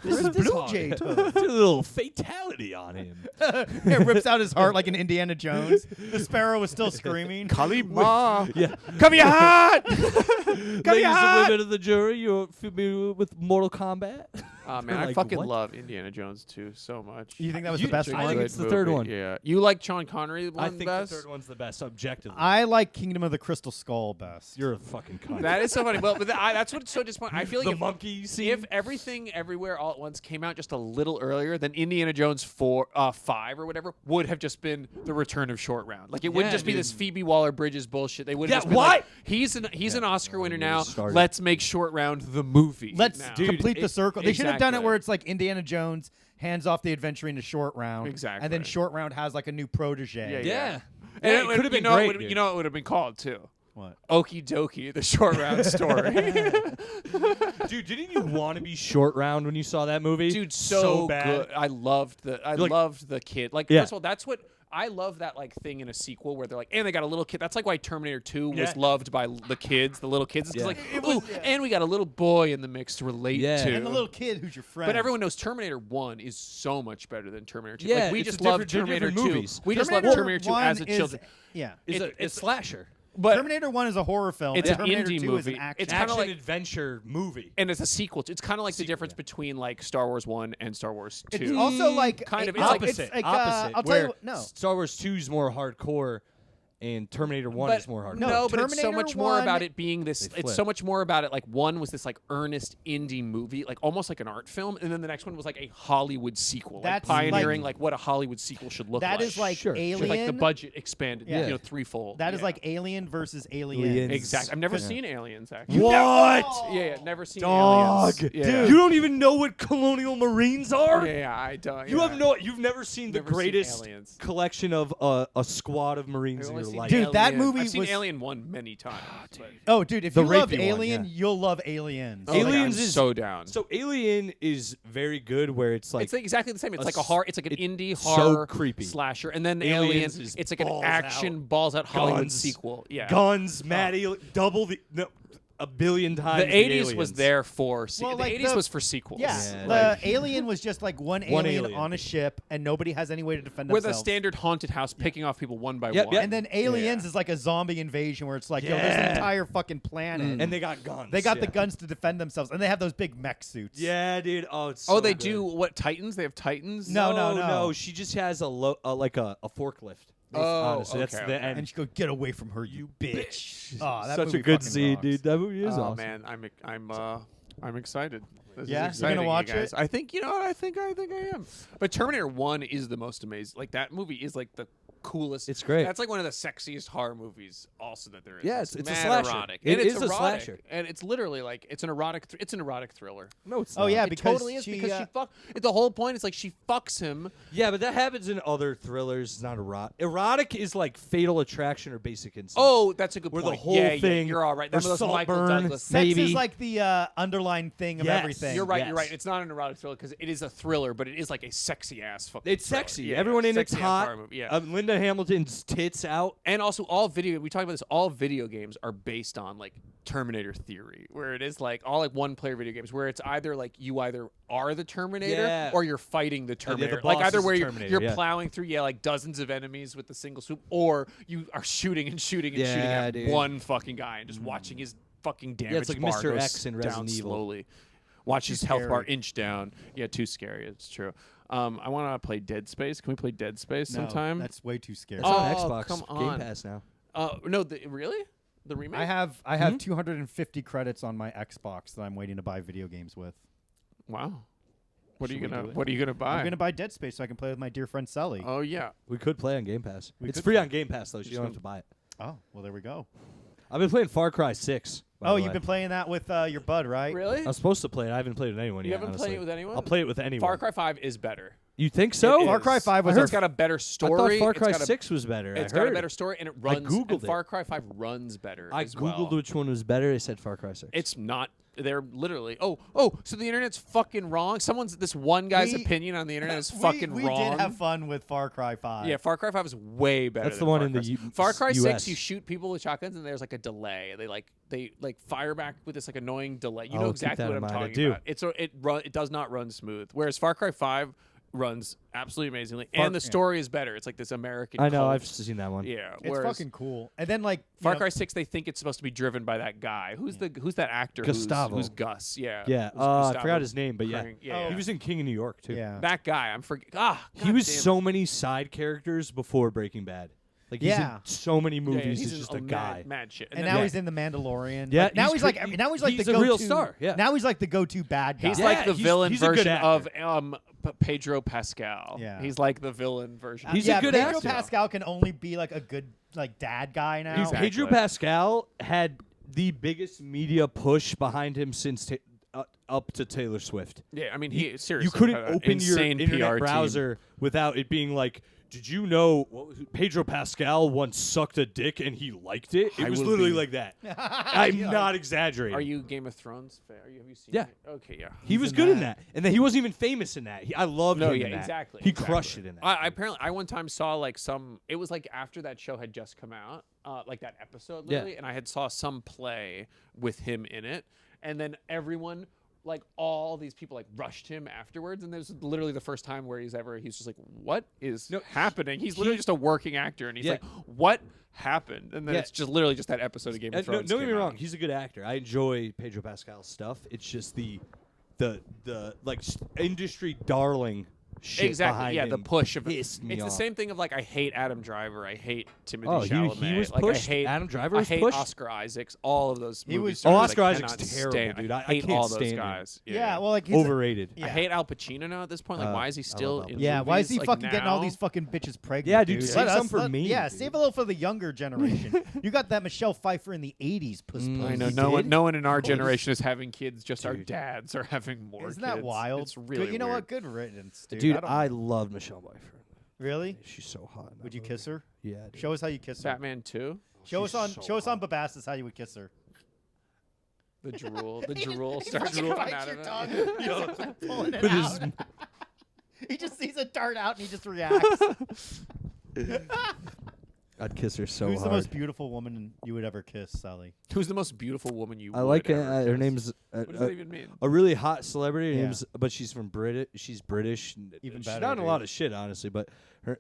This is blue jay turf." Did a little fatality on him. It rips out his heart like an Indiana Jones. The sparrow was still screaming. Kalima. Yeah. Come your heart. Ladies and women of the jury, you're familiar with Mortal Kombat? Oh man, I Like, fucking what? love Indiana Jones too so much. You think that was You- the best Such a I one? think good it's the third movie. one. Yeah, you like Sean Connery one I think best? the third one's the best, objectively. I like Kingdom of the Crystal Skull best. You're a fucking cunt. That is so funny. Well, but that's what's so disappointing. I feel like the if, monkey scene. if Everything Everywhere All at Once came out just a little earlier, then Indiana Jones 5 or whatever would have just been the return of Short Round. Like it wouldn't Yeah, just be dude. this Phoebe Waller-Bridges bullshit. They would have Yeah, just been what? like, he's an Oscar winner you now. just started. Let's make Short Round the movie. Let's now. complete the circle. They should have done it exactly. where it's like Indiana Jones hands off the adventuring to Short Round. Exactly. And then Short Round has like a new protege. Yeah, yeah. And it could have been great. You know what it would have been called too. What? Okie dokie, the short round story. Dude, didn't you want to be Short Round when you saw that movie? Dude, so bad. good. I loved the kid. Like, Yeah. first of all, that's what I love, that like thing in a sequel where they're like, and they got a little kid. That's like why Terminator 2 was Yeah. loved by the kids, the little kids. It's 'cause Yeah. like, ooh, and we got a little boy in the mix to relate Yeah. to. And the little kid who's your friend. But everyone knows Terminator 1 is so much better than Terminator 2. Yeah, like, we it's just a love different- they're Terminator 2. different movies. We just love Terminator 2 as a children. Yeah. It's slasher. But Terminator 1 is a horror film. It's and an Terminator indie 2 is an movie. action. It's kinda Action like- adventure movie. and it's a sequel. It's kind of like the difference between like Star Wars 1 and Star Wars 2. It's also like kind of- it's it's like- like, Opposite. it's like, opposite. I'll tell where you what, no. Star Wars 2 is more hardcore, and Terminator 1 But is more hardcore. no, but it's so Terminator much more 1 about it being this. They It's flip. so much more about it. Like, one was this like earnest indie movie, like almost like an art film, and then the next one was like a Hollywood sequel, That's like pioneering like what a Hollywood sequel should look That like. is like Sure. Alien. Like the budget expanded, Yeah. you know, threefold. That is Yeah. like Alien versus Aliens. Aliens. exactly. I've never Yeah. seen Aliens actually. What? Yeah, never seen Dog, Aliens. Yeah. dude, you don't even know what colonial marines are. Yeah, I don't. You yeah. have no. You've never seen Never the seen greatest Aliens. collection of a squad of marines I've in only your seen life. Dude, that Alien. movie I've seen was- Alien 1 many times. but Oh, dude, if The you love rapey one, Alien, yeah. you'll love Aliens. Oh, like, Aliens I'm is- so down. So Alien is very good, where it's like It's like exactly the same. It's a like a s- horror. It's like an it's indie so horror creepy. slasher, and then Aliens Aliens. is It's like an balls action out. balls out Hollywood Guns. sequel. Yeah, guns, mad alien, double the no, a billion times. the 80s was aliens. there for. Well, The like 80s the- was for sequels. Yeah, Yeah, the Alien was just like one One alien, alien. on a ship, and nobody has any way to defend We're the themselves. standard haunted house, picking off people one by Yep, one. yep. And then Aliens Yeah. is like a zombie invasion where it's like, yo, there's an Yeah. entire fucking planet. and they got guns. They got the yeah. guns to defend themselves, and they have those big mech suits. Yeah, dude. Oh, it's Oh, so they good. do what? Titans? They have Titans? No, no, no. She just has a like a forklift. Oh, honestly, that's okay, the okay. end. And she go, get away from her, you bitch. Oh, that Such movie a good fucking scene, rocks. dude. That movie is Oh awesome. man, I'm excited. This Yeah? You're is gonna exciting, watch you guys. it? I think you know what I think I am. But Terminator 1 is the most amazing. Like that movie is like the coolest. It's great. That's like one of the sexiest horror movies also that there is. Yeah, it's a mad slasher. erotic. It and it's is a erotic. slasher. And it's literally like it's an erotic thriller. No, it's Oh, yeah, It because totally is she, because she fuck. The whole point is like she fucks him. Yeah, but that happens in other thrillers. It's not erotic. Erotic is like Fatal Attraction or Basic Instinct. Oh, that's a good Where point. the whole yeah, thing- you're all right. or Some of those Michael Saltburn. Douglas. Sex Maybe. is like the underlying thing of Yes. everything. You're right. Yes. You're right. It's not an erotic thriller because it is a thriller, but it is like a sexy ass fucking. It's thriller. sexy. Yeah, Everyone in it's sexy ass hot. horror movie, Yeah. Linda Hamilton's tits out. And also, all video we talked about this. All video games are based on like Terminator theory, where it is like all like one-player video games, where it's either like you either are the Terminator Yeah. or you're fighting the yeah, the Terminator. boss like either is the where Terminator, you're yeah. plowing through like dozens of enemies with a single swoop, or you are shooting and shooting and shooting Yeah, at dude. one fucking guy and just watching his fucking damage like bar Mr. go X in down Resident Evil. slowly. Watch his Too health bar scary. inch down. Yeah, too scary. It's true. I want to play Dead Space. Can we play Dead Space No, sometime? that's way too scary. It's on Oh, Xbox come Game on. Pass now. No, really? The remake? I have 250 credits on my Xbox that I'm waiting to buy video games with. Wow. What are Should you we gonna do it? What are you gonna buy? I'm gonna buy Dead Space so I can play with my dear friend Sully. Oh yeah. We could play on Game Pass. We It's could free play. on Game Pass though, so you don't have to buy it. Oh, well, there we go. I've been playing Far Cry 6. by Oh, the you've way. been playing that with your bud, right? Really? I was supposed to play it. I haven't played it with anyone You yet. haven't honestly. played it with anyone? I'll play it with anyone. Far Cry 5 is better. You think so? It Far is. Cry 5 was I heard our it's got a better I story. thought Far It's Cry got a- 6 was better. It's I got a heard. better story and it runs. Googled and it. Far Cry 5 runs better. I as googled well. which one was better. They said Far Cry 6. It's not. They're literally. Oh. So the internet's fucking wrong. This one guy's We- opinion on the internet is fucking we wrong. did have fun with Far Cry 5. Yeah, Far Cry 5 is way better. That's than the one Far in the Cry U- Far Cry 6, US. you shoot people with shotguns and there's like a delay. They fire back with this like annoying delay. You I'll know keep exactly that what in I'm mind. I talking do. about. It does not run smooth. Whereas Far Cry 5 runs absolutely amazingly, and the yeah. story is better. It's like this American. I know. cult. I've seen that one. Yeah, It's whereas fucking cool. And then like you Far know, Cry 6, they think it's supposed to be driven by that guy. Who's that actor? Gustavo. Who's Gus? Yeah. Yeah. Who's I Gustavo forgot his name, but yeah. Krang. Yeah. He was in King of New York too. Yeah. that guy. I'm forget. He was so many side characters before Breaking Bad. Like he's Yeah. in so many Yeah, movies. he's He's just in a mad- guy. Mad shit. And then now yeah. he's in the Mandalorian. Yeah, Like, now he's he's like cra- now he's like he's the a real go-to- star, yeah. Now he's like the go-to bad guy. He's Yeah, like the he's- villain he's a good version of actor. Pedro Pascal. Yeah. He's like the villain version. He's yeah, a good Pedro actor. Pascal can only be like a good like dad guy now. Exactly. Pedro Pascal had the biggest media push behind him since up to Taylor Swift. Yeah, I mean, he seriously You couldn't had an open your insane internet PR browser without it being like did you know Pedro Pascal once sucked a dick and he liked it? It I was will literally be- like that. I'm not exaggerating. Are you Game of Thrones fan? Have you seen Yeah. it? Okay, yeah. He was in good in that. that, and then he wasn't even famous in that. I loved No, him yeah, in that. exactly. He exactly. crushed it in that. I apparently I one time saw like it was like after that show had just come out, like that episode literally, and I had saw some play with him in it, and then everyone, like all these people, like rushed him afterwards, and this was literally the first time where he's just like, what is happening? He's literally just a working actor, and he's like, what happened? And then Yeah. it's just literally just that episode of Game of No, Thrones. don't get came me out. wrong. He's a good actor. I enjoy Pedro Pascal's stuff. It's just the like industry darling shit Exactly. behind Yeah, him the push of it. It's pissed me the off. same thing of like I hate Adam Driver. I hate Timothy Oh, he Chalamet. was like pushed? I hate Adam Driver I was hate pushed? Oscar Isaacs. All of those. He movie was- stars Oh, I Oscar Isaac's cannot terrible, stand. dude. I I hate can't all those stand him. guys. Yeah, well, like he's Overrated. I hate Al Pacino now at this point. Like, why is he I still love Al in? Yeah, why is movies, he like, fucking getting all now? these fucking bitches pregnant? Yeah, dude, save Let some us- for me, Yeah, dude. save a little for the younger generation. You got that Michelle Pfeiffer in the '80s, puss. I know He no one. did? No one in our generation is having kids. Just our Dude. dads are having more. Isn't that kids. wild? It's really. Good, you know weird. what? Good riddance, dude. Dude, don't- I love Michelle Pfeiffer. really. She's so hot. in that Would you movie. kiss her? Yeah. Dude. Show us how you kiss her. Batman 2. Show She's us on. so Show us on hot. Babastis how you would kiss her. The drool. The drool He starts fucking rolling bites out your of tongue. it. He just starts pulling it With his- out. He just sees a dart out and he just reacts. I'd kiss her so Who's hard. the most beautiful woman you would ever kiss, Sally? Who's the most beautiful woman you? I would like ever her kiss? name's What does that even mean? a really hot celebrity. Her Yeah. name's, but she's from British. She's British. Even she's better, not in a dude. lot of shit, honestly. But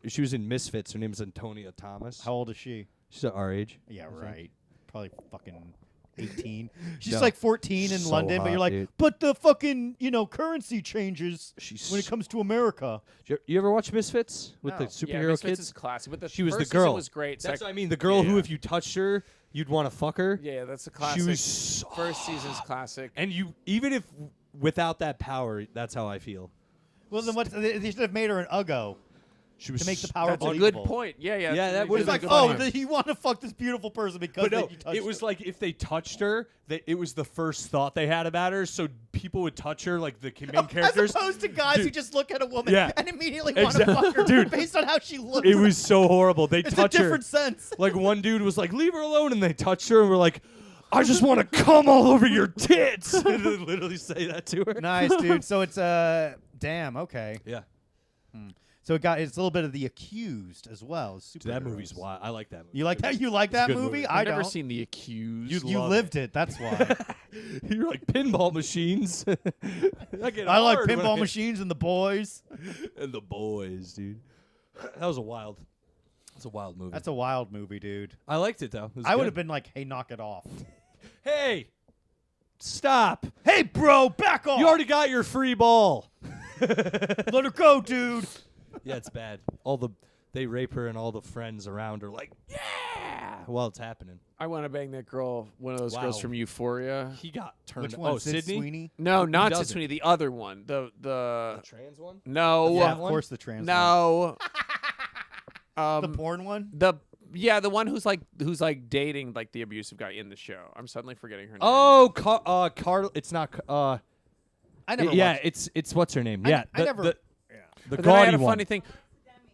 she was in Misfits. Her name's Antonia Thomas. How old is she? She's our age. Yeah, I think. right. Probably fucking 18. She's No. like 14 in So London, but hot, you're like, dude. but the fucking, currency changes She's. when it comes to America. You ever watch Misfits with the No. Yeah, superhero Misfits kids? is classic, but the She was the first season girl. was great. That's Sec- what I mean. The girl who, Yeah. if you touched her, you'd want to fuck her. Yeah, that's a classic. She was so First season's classic. And you, even if without that power, that's how I feel. Well, then what? They should have made her an Uggo She was to make the s- power That's a believable. good point. Yeah, yeah. Yeah, that's that a was It's really like, good oh, point. you want to fuck this beautiful person because But no, you touched it was her. like if they touched her, it was the first thought they had about her. So people would touch her, like the main characters. As opposed to guys who Dude. just look at a woman Yeah. and immediately want to Exact- fuck her Dude. based on how she looks. It was so horrible. They it's a touch her. different sense. Like one dude was like, "Leave her alone," and they touched her, and we're like, "I just want to come all over your tits." And they literally say that to her. Nice, dude. So it's damn, okay. Yeah, So it's a little bit of The Accused as well. dude, that movie's wild. I like that movie. You like that? You like It's a that good movie? movie. I I've never don't. seen The Accused. You'd You love lived it. That's why. You're like pinball machines. I I like pinball machines and The Boys. and the boys, dude. That was a wild. That's a wild movie. That's a wild movie, dude. I liked it though. It was I would good. have been like, "Hey, knock it off." Hey, stop! Hey, bro, back off. You already got your free ball. let her go, dude. Yeah, it's bad. They rape her and all the friends around her like, yeah, while it's happening. I want to bang that girl. One of those girls Wow. from Euphoria. He got turned. Which one? Oh, Sid Sydney. Sweeney? No, not Sid doesn't? Sweeney. The other one. The trans one. no. Yeah, that of one? course the trans. one. No. The porn one. the one who's like dating like the abusive guy in the show. I'm suddenly forgetting her name. Oh, Carl. It's not. I never. yeah, watched. it's what's her name? I- Yeah, I never- The But then I had gaudy a one. funny thing.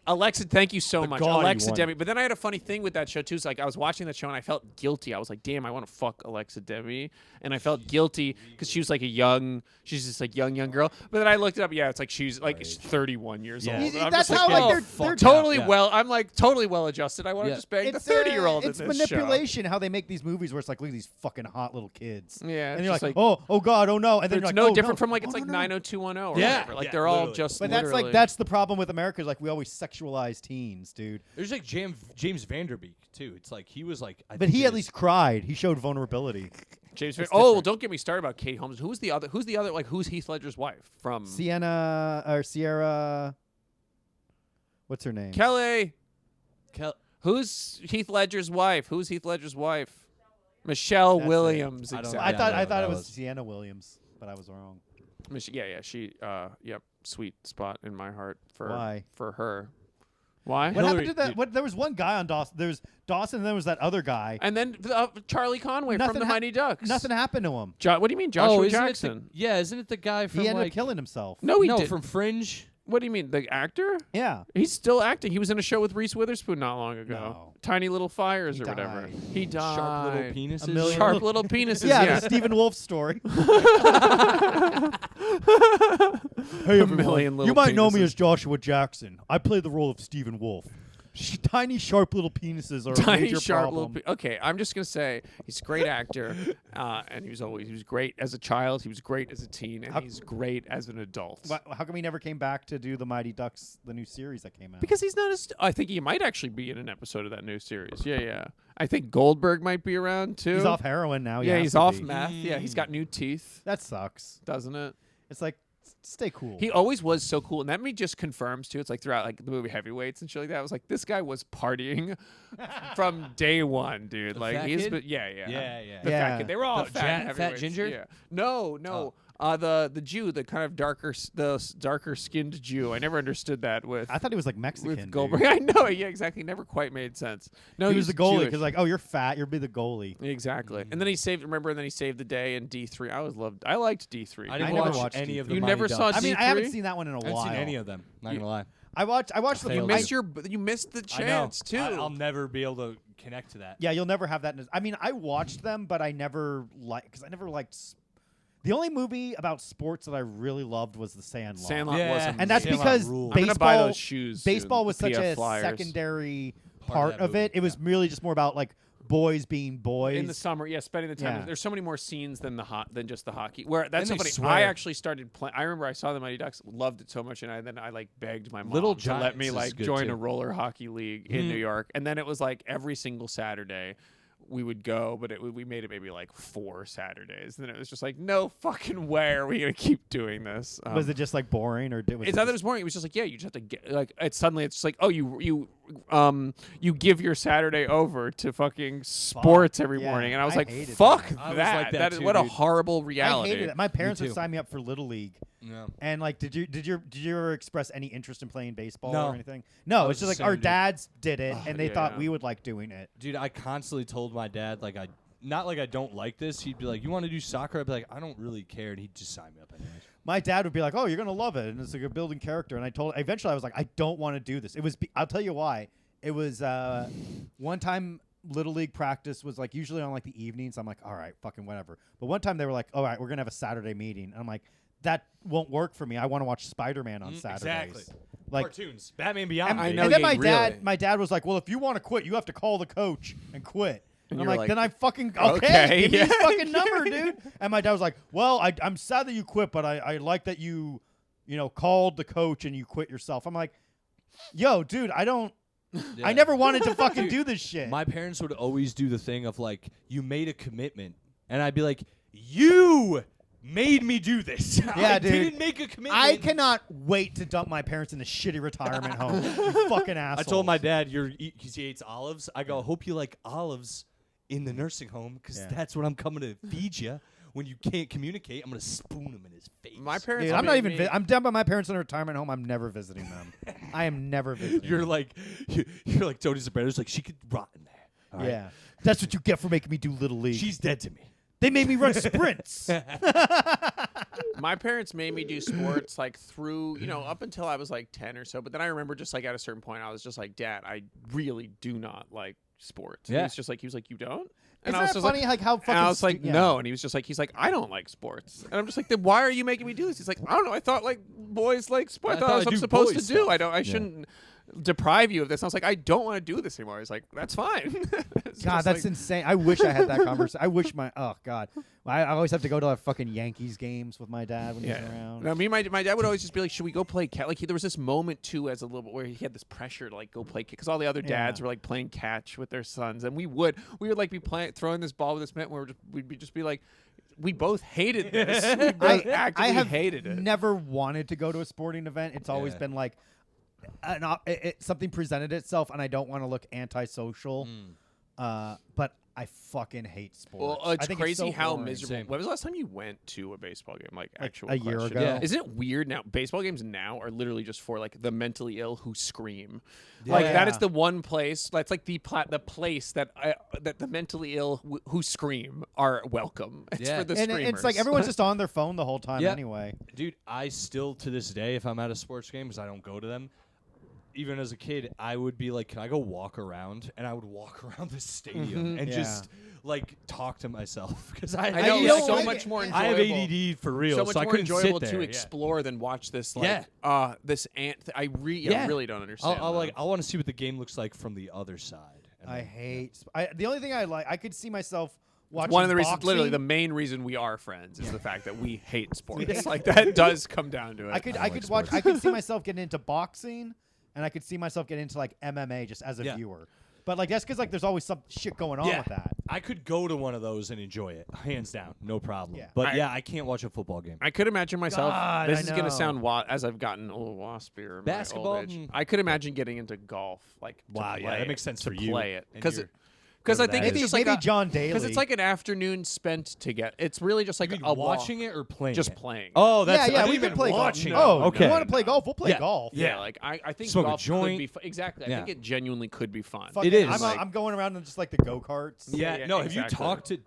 Alexa, thank you so The much. gaudy Alexa one. Demi. But then I had a funny thing with that show too. It's like I was watching that show and I felt guilty. I was like, damn, I want to fuck Alexa Demi. And I felt guilty because she was like she's just like young girl. But then I looked it up. Yeah, it's like she's like 31 years Yeah. old. You- I'm that's just how, like, oh, they're- fuck. they're- totally Yeah. well. I'm like totally well adjusted. I want to Yeah. just bang the It's 30-year-old in It's this manipulation how they make these movies where it's like, look at these fucking hot little kids. Yeah, and it's you're just like, like- oh god, oh no, and then It's you're like, no oh, different no. from like Oh, it's like no, no. 90210 or Yeah. whatever. Like Yeah, they're all literally. just. But that's literally- that's the problem with America is like we always sexualize teens, dude. There's like James Vanderbeek too. It's like he was like. I But think he it at was- least cried. He showed vulnerability. James. It's Oh, different. don't get me started about Kate Holmes. Who's the other? Like who's Heath Ledger's wife from? Sierra. What's her name? Kelly. Kel- Who's Heath Ledger's wife? Who's Heath Ledger's wife? Michelle That's it. Williams. I don't- Exactly. I Yeah, thought no, I thought that it was was- Sienna Williams, but I was wrong. Yeah. She. Yep. Sweet spot in my heart for Why? for her. Why? What Hillary- happened to that? dude. What? There was one guy on Dawson. There was Dawson, and then there was that other guy. And then Charlie Conway Nothing from the hap- Mighty Ducks. Nothing happened to him. What do you mean, Joshua isn't Jackson? Isn't it the guy from He ended like? up killing himself. No, he no, did. from Fringe. What do you mean, the actor? Yeah. He's still acting. He was in a show with Reese Witherspoon not long ago. No. Tiny Little Fires He or whatever. died. He died. Sharp little penises. A million Sharp little penises. Yeah, Yeah. the Stephen Wolf story. Hey, A everyone. million little You might know me penises. as Joshua Jackson. I play the role of Stephen Wolf. Tiny, sharp little penises are a Tiny major sharp problem. little. Okay, I'm just gonna say he's a great actor, and he was great as a child. He was great as a teen, and he's great as an adult. How come he never came back to do the Mighty Ducks, the new series that came out? Because he's not as. I think he might actually be in an episode of that new series. Yeah. I think Goldberg might be around too. he's off heroin now. Yeah, has he's to off be. meth. Yeah, he's got new teeth, That sucks. doesn't it? It's like, stay cool. He always was so cool, and that me just confirms too. It's like throughout like the movie Heavyweights and shit like that. I was like, this guy was partying from day one, dude. The Like fat he's kid? been, yeah. Yeah. The Yeah. fat kid. They were all The fat, fat heavyweights. ginger? Yeah. No. The Jew, the kind of darker skinned Jew. I never understood that with I thought he was like Mexican. with dude. Goldberg. I know. Yeah, exactly. Never quite made sense. No, He was the goalie Jewish. because like, oh, you're fat. You'll be the goalie. Exactly. And then he saved. Remember? And then he saved the day in D3. I liked D3. I didn't never watch watched any D3. of the You Mighty never saw Ducks. I mean, I D3? haven't seen that one in a I haven't while. seen any of them. Not gonna lie. I watched the. You failed. missed the I know. chance too. I'll never be able to connect to that. Yeah, you'll never have that. I mean, I watched them, but I never because I never liked. The only movie about sports that I really loved was The Sandlot. Sandlot Yeah. was And that's Sandlot because ruled. I'm gonna buy baseball, those shoes. baseball soon, was the such PF a Flyers. secondary Part part of of that it. It was really just more about like boys being boys. in the summer. Yeah, spending the time. Yeah. There's so many more scenes than than just the hockey. Where that's so And they funny. swear. I actually started playing. I remember I saw the Mighty Ducks, loved it so much, and then I like begged my mom Little to let me Giants is like good, join too. a roller hockey league in New York. And then it was like every single Saturday we would go, but we made it maybe like 4 Saturdays. And then it was just like, no fucking way are we gonna keep doing this. was it just like boring or was It's it not that it just- was boring. It was just like, yeah, you just have to get like. It's just like, oh, you give your Saturday over to fucking sports every Yeah, morning, and I was I like, hated fuck that. I was that. like that That is too, what a dude. horrible I reality. hated it. My parents would too. sign me up for Little League. Yeah. And like, did you ever express any interest in playing baseball No. or anything? No, I it's was just the like our same, dude. dads did it, Ugh, and they yeah. thought we would like doing it. Dude, I constantly told my dad like not like I don't like this. He'd be like, "You want to do soccer?" I'd be like, "I don't really care," and he'd just sign me up anyways. My dad would be like, "Oh, you're gonna love it," and it's like a building character. And eventually I was like, "I don't want to do this." It was. I'll tell you why. It was one time Little League practice was like usually on like the evenings. I'm like, all right, fucking whatever. But one time they were like, all right, we're gonna have a Saturday meeting. And I'm like, that won't work for me. I want to watch Spider-Man on Saturdays. Exactly. Like, Cartoons, Batman Beyond. I know, and then yeah, my dad was like, well, if you want to quit, you have to call the coach and quit. And And I'm you were like, like, then I fucking okay, give me his yeah. fucking number, dude. And my dad was like, well, I'm sad that you quit, but I like that you called the coach and you quit yourself. I'm like, yo, dude, I Yeah. never wanted to fucking do this shit. My parents would always do the thing of like, you made a commitment, and I'd be like, you made me do this. Yeah, I dude. didn't make a commitment. I cannot wait to dump my parents in a shitty retirement home. You fucking asshole. I told my dad, because he hates olives. I go, I hope you like olives in the nursing home, because Yeah. that's what I'm coming to feed you. When you can't communicate, I'm gonna spoon him in his face. My parents. Dude, I'm not made even. me- I'm done by my parents in a retirement home. I'm never visiting them. I am never visiting. You're them. like, you're like Tony Soprano's. Like she could rot in there. All right? Yeah, that's what you get for making me do Little League. She's dead to me. They made me run sprints. My parents made me do sports like through, up until I was like 10 or so. But then I remember just like at a certain point, I was just like, Dad, I really do not like sports. And Yeah. he was like, you don't? Isn't I was that just funny? Like how fucking. And I was like, yeah. no. And he's like, I don't like sports. And I'm just like, then why are you making me do this? He's like, I don't know. I thought like boys like sports. I thought that's what I'm do supposed boy to do. stuff. I shouldn't deprive you of this. And I was like, I don't want to do this anymore. He's like, that's fine. It's God, just that's like- insane. I wish I had that conversation. I wish oh God, I always have to go to like fucking Yankees games with my dad when he's around. No, my dad would always just be like, should we go play catch? Like there was this moment too as a little bit where he had this pressure to like go play because all the other dads Yeah. were like playing catch with their sons, and we would like be throwing this ball with this mitt, where we'd just be like, we both hated this. We both actively I have hated it. never wanted to go to a sporting event. It's always Yeah. been like something presented itself, and I don't want to look antisocial. But I fucking hate sports. Well, it's I think crazy so how boring. miserable. Same. When was the last time you went to a baseball game? Like actual a year question. ago. Yeah. Isn't it weird now? Baseball games now are literally just for like the mentally ill who scream. Yeah. Like that Yeah. is the one place. That's like the place that that the mentally ill who scream are welcome. It's Yeah. for the And screamers. it's like everyone's just on their phone the whole time Yeah. anyway. Dude, I still to this day, if I'm at a sports game, because I don't go to them, even as a kid, I would be like, "Can I go walk around?" And I would walk around the stadium and Yeah. just like talk to myself because I know you it's know so what? much more I enjoyable. have ADD for real, So much so I more couldn't enjoyable sit there. to yeah. explore than watch this. Like, Yeah. this ant. I Yeah. really don't understand. I'll that. I want to see what the game looks like from the other side. And I then- hate. The only thing I like, I could see myself watching. One of the reasons, boxing. literally, the main reason we are friends is the fact that we hate sports. Like that does come down to it. I could I don't could like watch. sports. I could see myself getting into boxing, and I could see myself getting into like MMA just as a Yeah. viewer. But like that's because like there's always some shit going on Yeah. with that. I could go to one of those and enjoy it, hands down, no problem. Yeah. But yeah, I can't watch a football game. I could imagine myself. God, this I is going know. to sound as I've gotten a little waspier. In Basketball, my old age. mm. I could imagine getting into golf. Like Wow, to yeah, play that makes sense to for you. play it And because you're- because I whatever think that it's Maybe just like maybe a, John Daly. because it's like an afternoon spent to get. It's really just like You mean a watching walk, it or playing just it? playing. Oh, that's yeah, I didn't we even can play watching golf. it. Oh, okay. you want to play golf? We'll play Yeah. golf. Yeah, like I think Smoke a golf could joint. be exactly. I Yeah. think it genuinely could be fun. Fucking- It is. I'm going around in just like the go karts. Yeah, Yeah, no. exactly. Have you talked to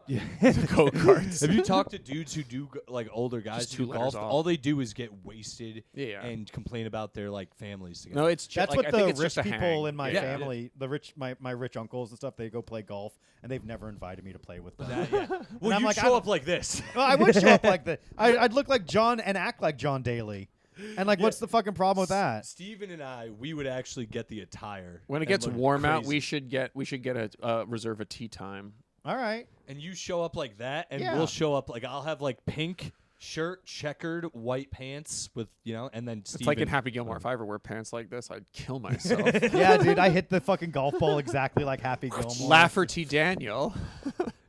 Go karts. Have you talked to dudes who do like older guys Just who two do letters golf? off. All they do is get wasted Yeah. and complain about their like families together. No, it's That's like, what I think the it's rich just a people hang. in my Yeah. family, the rich my rich uncles and stuff, they go play golf, and they've never invited me to play with them. Yeah. Well, I'm you like, show I- up like this. Well, I would show up like that. I'd look like John and act like John Daly. And like, what's the fucking problem with that? Steven and I, we would actually get the attire. When it and gets look warm out, crazy. we should get a reserve a tea time. All right. And you show up like that, and Yeah. we'll show up like I'll have like pink shirt, checkered, white pants with and then Steven. It's like in Happy Gilmore. If I ever wear pants like this, I'd kill myself. Yeah, dude, I hit the fucking golf ball exactly like Happy Gilmore. Lafferty Daniel.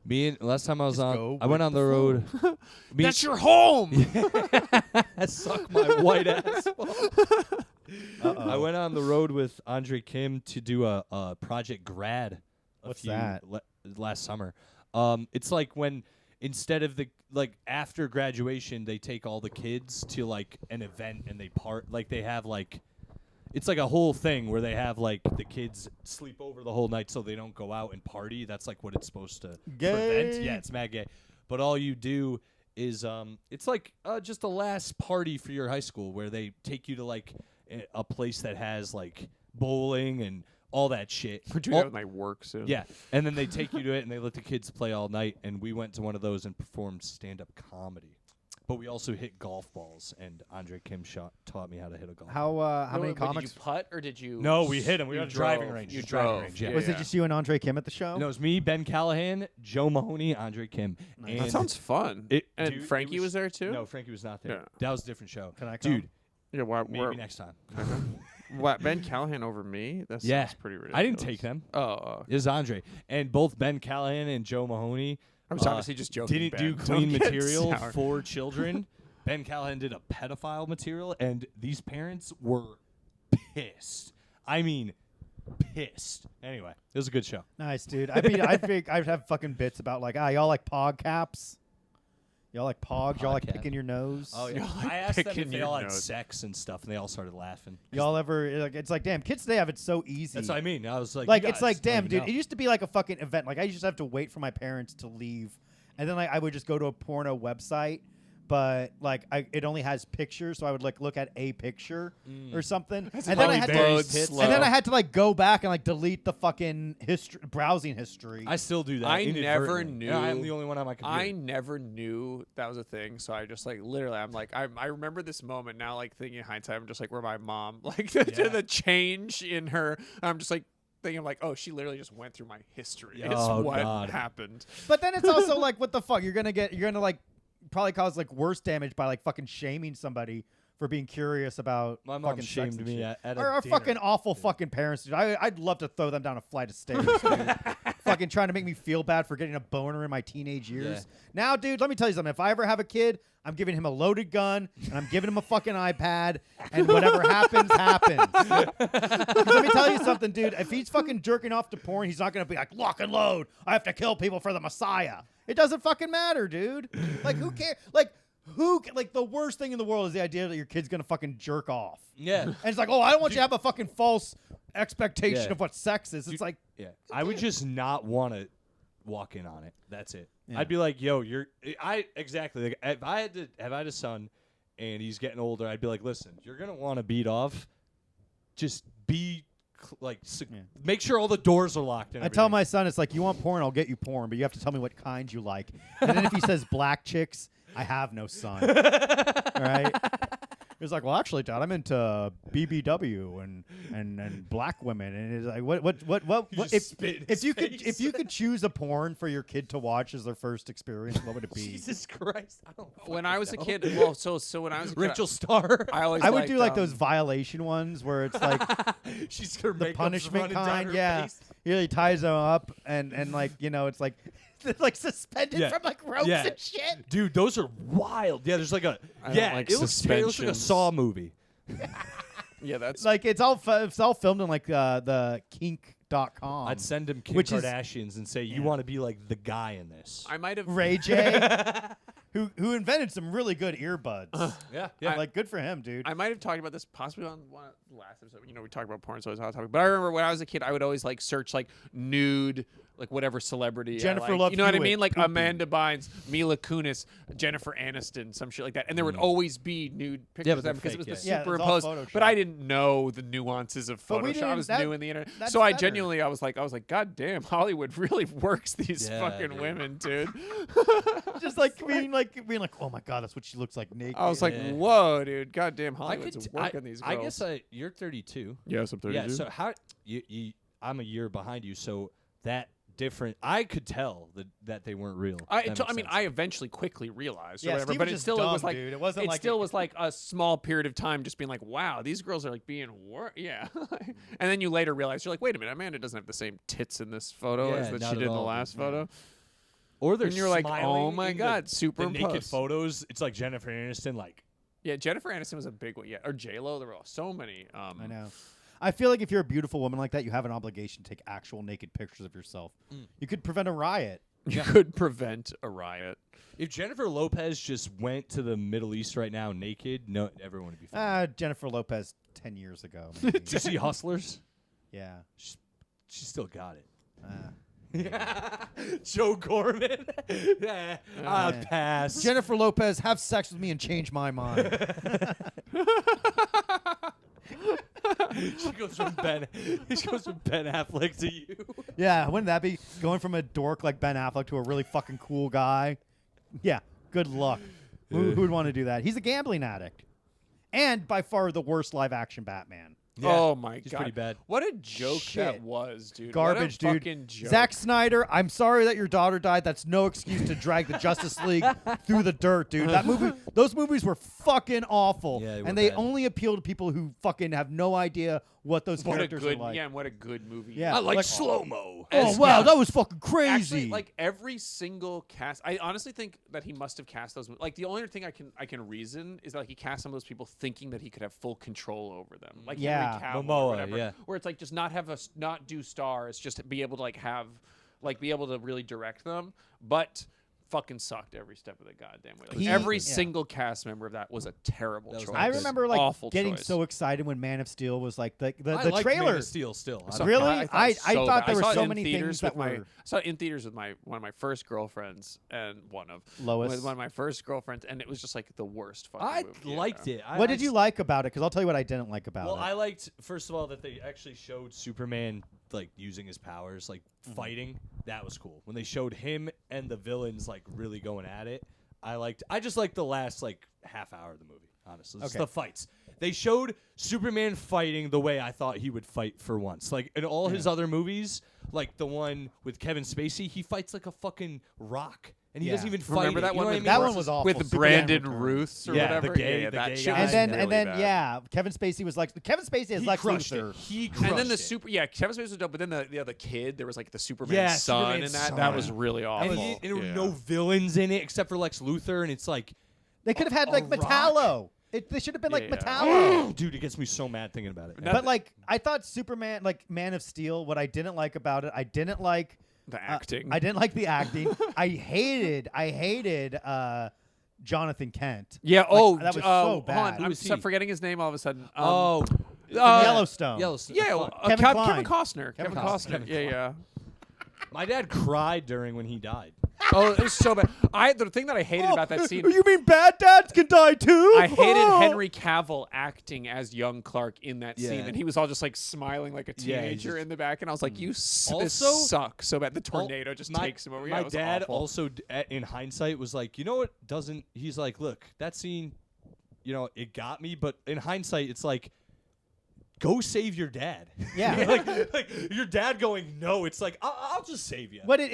Me and last time I was Just go on, I went with on the the road. Me- That's your home. suck my white ass. Uh-oh. I went on the road with Andre Kim to do a Project Grad. What's that? Last summer. It's like when instead of the after graduation, they take all the kids to like an event and they they have like. It's like a whole thing where they have like the kids sleep over the whole night so they don't go out and party. That's like what it's supposed to prevent. Gay. Yeah, it's mad gay. But all you do is it's like just a last party for your high school where they take you to like a place that has like bowling and all that shit. We're doing that with my work soon. Yeah, and then they take you to it and they let the kids play all night. And we went to one of those and performed stand-up comedy. But we also hit golf balls, and Andre Kim taught me how to hit a golf ball. How many Did comics? you putt or did you? No, we hit him. We you were at a driving drove. range. You Driving drove. range, yeah. Was it just you and Andre Kim at the show? No, it was me, Ben Callahan, Joe Mahoney, Andre Kim. Nice. That sounds fun. It- and dude, it Frankie was there too. No, Frankie was not there. Yeah. That was a different show. Can I come? Dude, Yeah. Why, maybe next time. What, Ben Callahan over me? That Yeah. sounds pretty ridiculous. I didn't take them. Oh, It was Andre. And both Ben Callahan and Joe Mahoney I was obviously just joking. didn't Ben. do clean Don't get material sour. for children. Ben Callahan did a pedophile material, and these parents were pissed. I mean, pissed. Anyway, it was a good show. Nice, dude. I'd have fucking bits about like, y'all like pog caps? Y'all like pogs? Y'all like Podcast. picking your nose? Oh You're yeah, like I asked them picking if they your all had nose. sex and stuff, and they all started laughing. Y'all ever like? It's like, damn, kids today have it so easy. That's what I mean. I was like, Like you it's guys like, damn, don't dude. even It know. used to be like a fucking event. Like I used to have to wait for my parents to leave, and then like I would just go to a porno website, but like it only has pictures, so I would like look at a picture or something, and then I probably had very to, slow. and then I had to like go back and like delete the fucking browsing history. I still do that. I never inadvertently. knew- And I'm the only one on my computer. I never knew that was a thing, so I just like literally, I'm like, I remember this moment now, like thinking in hindsight, I'm just like, where my mom, like Yeah. the change in her, I'm just like thinking like, oh, she literally just went through my history. Is Oh, what God. happened. But then it's also like, what the fuck? You're gonna like probably cause like worse damage by like fucking shaming somebody for being curious about My mom fucking sex shamed and me shit. at Our a dinner. fucking awful fucking parents, dude. I'd love to throw them down a flight of stairs, dude. fucking trying to make me feel bad for getting a boner in my teenage years. Yeah. Now, dude, let me tell you something. If I ever have a kid, I'm giving him a loaded gun and I'm giving him a fucking iPad, and whatever happens, happens. 'Cause let me tell you something, dude. If he's fucking jerking off to porn, he's not gonna be like, lock and load. I have to kill people for the Messiah. It doesn't fucking matter, dude. Like, who cares? Like, the worst thing in the world is the idea that your kid's gonna fucking jerk off. Yeah. And it's like, oh, I don't want you to have a fucking false expectation Yeah. of what sex is. It's like, Yeah. I would just not want to walk in on it. That's it. Yeah. I'd be like, yo, exactly. Like, if I had a son and he's getting older, I'd be like, listen, you're going to want to beat off. Just be make sure all the doors are locked. And I tell my son, it's like, you want porn, I'll get you porn, but you have to tell me what kind you like. And then if he says black chicks, I have no son. All right? He's like, well, actually, Dad, I'm into BBW and black women, and it's like, what if you could choose a porn for your kid to watch as their first experience, what would it be? Jesus Christ. I don't When I was a kid, well, so when I was a kid, Rachel Starr. I always I would liked, do like those violation ones where it's like She's her the makeup's punishment running down kind, her yeah. face. He really ties them up and like, you know, it's like like suspended Yeah. from like ropes Yeah. and shit. Dude, those are wild. Yeah, there's like a I don't like it looks like a suspensions. Saw movie. yeah, that's Like it's all filmed in like the kink.com. I'd send him Kim which is- Kardashians and say, you Yeah. want to be like the guy in this. I might have. Ray J, who invented some really good earbuds. Yeah, Like good for him, dude. I might have talked about this possibly on one of the last episode. You know, we talked about porn, so it's a hot topic. But I remember when I was a kid, I would always like search like nude, like whatever celebrity. Jennifer I like. Love You know what I Hewitt, mean? Like poopy. Amanda Bynes, Mila Kunis, Jennifer Aniston, some shit like that. And there would always be nude pictures but of them they're because it was fake, the yeah. Yeah, it's all superimposed. But Photoshop. I didn't know the nuances of But we Photoshop. I didn't- was that- new in the internet, that's so I better. genuinely I was like, God damn, Hollywood really works these Yeah, fucking dude. women, dude. Just like being like, oh my god, that's what she looks like naked. I was like, Yeah. whoa, dude, god damn, I Hollywood's could. working these girls. I guess you're 32. yes, I'm 32. Yeah. So how you? I'm a year behind you. So that different. I could tell that they weren't real. I That mean, makes I eventually quickly realized, or Yeah, whatever, Steve but was it just still dumb, was like dude. It wasn't like still was like a small period of time, just being like, wow, these girls are like being yeah. And then you later realize you're like, wait a minute, Amanda doesn't have the same tits in this photo as Yeah, that not she at did in the all, last dude. photo. Or they're And you're like, smiling oh my in god, the superimposed. naked photos. It's like Jennifer Aniston, like. Yeah, Jennifer Aniston was a big one. Yeah, or J Lo. There were so many. I know. I feel like if you're a beautiful woman like that, you have an obligation to take actual naked pictures of yourself. You could prevent a riot. You could prevent a riot. If Jennifer Lopez just went to the Middle East right now naked, no, everyone would be fine. Jennifer Lopez 10 years ago. Maybe. Did you see Hustlers? Yeah. She still got it. Ah. Joe Gorman. I'll pass. Jennifer Lopez, have sex with me and change my mind. She goes from Ben Affleck to you. Yeah, wouldn't that be going from a dork like Ben Affleck to a really fucking cool guy? Yeah, good luck. Who would want to do that? He's a gambling addict. And by far the worst live action Batman. Yeah, Oh my he's god, pretty bad. What a joke that Shit. was, dude. Garbage, what a dude. fucking joke. Zack Snyder, I'm sorry that your daughter died. That's no excuse to drag the Justice League through the dirt, dude. Those movies were fucking awful. Yeah, they were and they bad. only appeal to people who fucking have no idea what those what a characters good, are like. yeah, and what a good movie. Yeah. I like, Like- slow-mo. Oh, wow, that was fucking crazy. Actually, like every single cast, I honestly think that he must have cast those. Like the only thing I can reason is that like, he cast some of those people thinking that he could have full control over them. Like Yeah. Henry Cavill Momoa, or whatever, yeah. where it's like just not do stars, just be able to be able to really direct them, but fucking sucked every step of the goddamn way. Like, every single cast member of that was a terrible That was choice. I remember like Awful getting choice. so excited when Man of Steel was like the I like trailer. Man of Steel still. I don't- Really? I I so thought bad. there I were saw it so in many theaters things that with were I saw it in theaters with one of my first girlfriends and Lois. with one of my first girlfriends, and it was just like the worst fucking I movie. liked it. What did you like about it? Because I'll tell you what I didn't like about Well, it. I liked first of all that they actually showed Superman like using his powers, like fighting. That was cool. When they showed him and the villains like really going at it, I just liked the last like half hour of the movie. Honestly, it's Okay. the fights. They showed Superman fighting the way I thought he would fight for once. Like in all his other movies, like the one with Kevin Spacey, he fights like a fucking rock. and he Yeah. doesn't even fight. Remember it, that you one know what I with mean? That one was awful. with Superman Brandon Returns. Ruth or Yeah, the whatever. gay- yeah, the that gay shit guy. was And really then bad. yeah, Kevin Spacey was like Kevin Spacey as He Lex crushed Luthor. it. He crushed And then the it. Kevin Spacey was dope, but then the kid, there was like the Superman Yeah, son Superman's in that. son. That was really awful. And there were Yeah. no villains in it except for Lex Luthor, and it's like, They could have had A like Rock? Metallo. They should have been like Yeah. Metallo. dude, it gets me so mad thinking about it. But like I thought Superman, like Man of Steel, what I didn't like about it, I didn't like The acting. I didn't like the acting. I hated Jonathan Kent. Yeah. Like, Oh, that was so hold on. bad. I'm Who is he? forgetting his name all of a sudden. Yellowstone. Yellowstone. Yeah, Fuck. Kevin Kline. Kevin Costner. Kevin Kevin Costner. Costner. Yeah. My dad cried during when he died. Oh, it was so bad. The thing that I hated about that scene. You mean bad dads can die too? I hated Oh. Henry Cavill acting as young Clark in that scene, Yeah. and he was all just like smiling like a Yeah, he's teenager just- in the back, and I was like, "You this Also- suck so bad." The tornado just takes him over. Yeah, My it was dad awful. also, in hindsight, was like, you know what? Doesn't he's like, look, that scene, it got me, but in hindsight, it's like, go save your dad. Yeah. like your dad going, no. It's like, I'll just save you. What it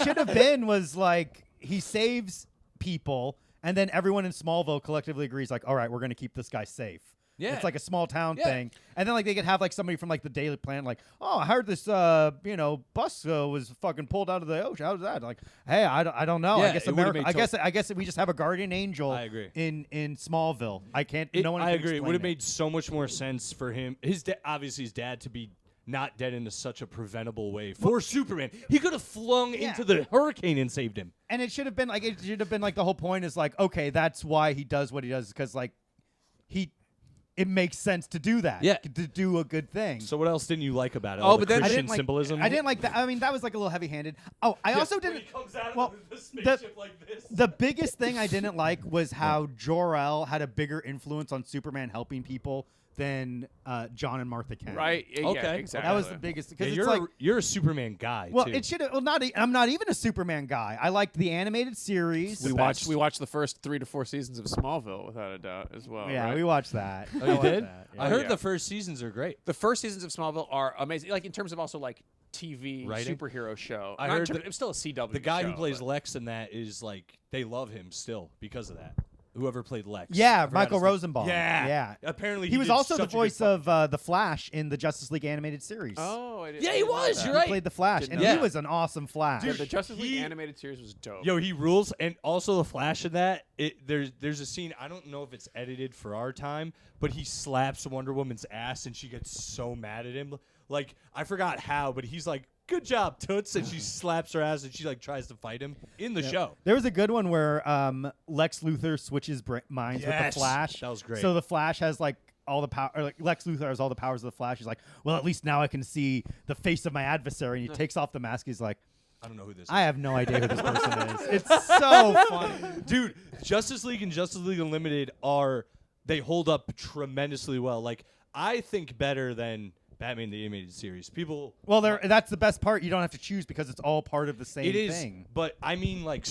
should have been was like he saves people, and then everyone in Smallville collectively agrees, like, all right, we're gonna keep this guy safe. Yeah. It's like a small town Yeah. thing, and then like they could have like somebody from like the Daily Planet, like, oh, I heard this, bus was fucking pulled out of the ocean. How's that? Like, hey, I don't know. Yeah, I guess it would've America. made I guess we just have a guardian angel. I agree. In Smallville, I can't. It- no one. I can agree. It explain would have made so much more sense for him. Obviously his dad to be not dead in such a preventable way for Superman. He could have flung Yeah. into the hurricane and saved him. And it should have been like the whole point is like, okay, that's why he does what he does, because like it makes sense to do that. Yeah. To do a good thing. So what else didn't you like about it? Oh, All the but then- I Christian didn't like, symbolism. I didn't like that. I mean, that was like a little heavy-handed. Oh, I also didn't. well, like this. The biggest thing I didn't like was how Jor-El had a bigger influence on Superman helping people than John and Martha Kent. Right? Yeah, Okay. exactly. That was the biggest. Because Yeah, it's like, you're a Superman guy. well, too. it should have. Well, I'm not even a Superman guy. I liked the animated series. We watched the first 3 to 4 seasons of Smallville without a doubt as well. Yeah, right? we watched that. Oh, you did? Yeah. I heard yeah. the first seasons are great. The first seasons of Smallville are amazing. Like in terms of also like TV Writing? superhero show. I Not in heard terms- that it's still a CW. The guy show, who plays but- Lex in that is like they love him still because of that. Whoever played Lex. Yeah, I forgot Michael his name. Rosenbaum. Yeah, Yeah. Apparently He was did also the such a good voice fucking of the Flash in the Justice League animated series. Oh, I didn't, Yeah, I he didn't know was, that. you're He right. played the Flash, Didn't and know he that. was an awesome Flash. Yeah, the Justice League animated series was dope. Yo, he rules, and also the Flash in that. There's a scene. I don't know if it's edited for our time, but he slaps Wonder Woman's ass, and she gets so mad at him. Like I forgot how, but he's like, "Good job, Toots," and she slaps her ass, and she like tries to fight him in the show. There was a good one where Lex Luthor switches minds with Yes, the Flash. that was great. So the Flash has like all the power, or like Lex Luthor has all the powers of the Flash. He's like, well, at least now I can see the face of my adversary. And he takes off the mask. He's like, I don't know who this. I have no idea who this person is. It's so funny. Dude, Justice League and Justice League Unlimited they hold up tremendously well. Like I think better than Batman the Animated Series. People. Well, that's the best part. You don't have to choose because it's all part of the same It is, thing. but I mean, like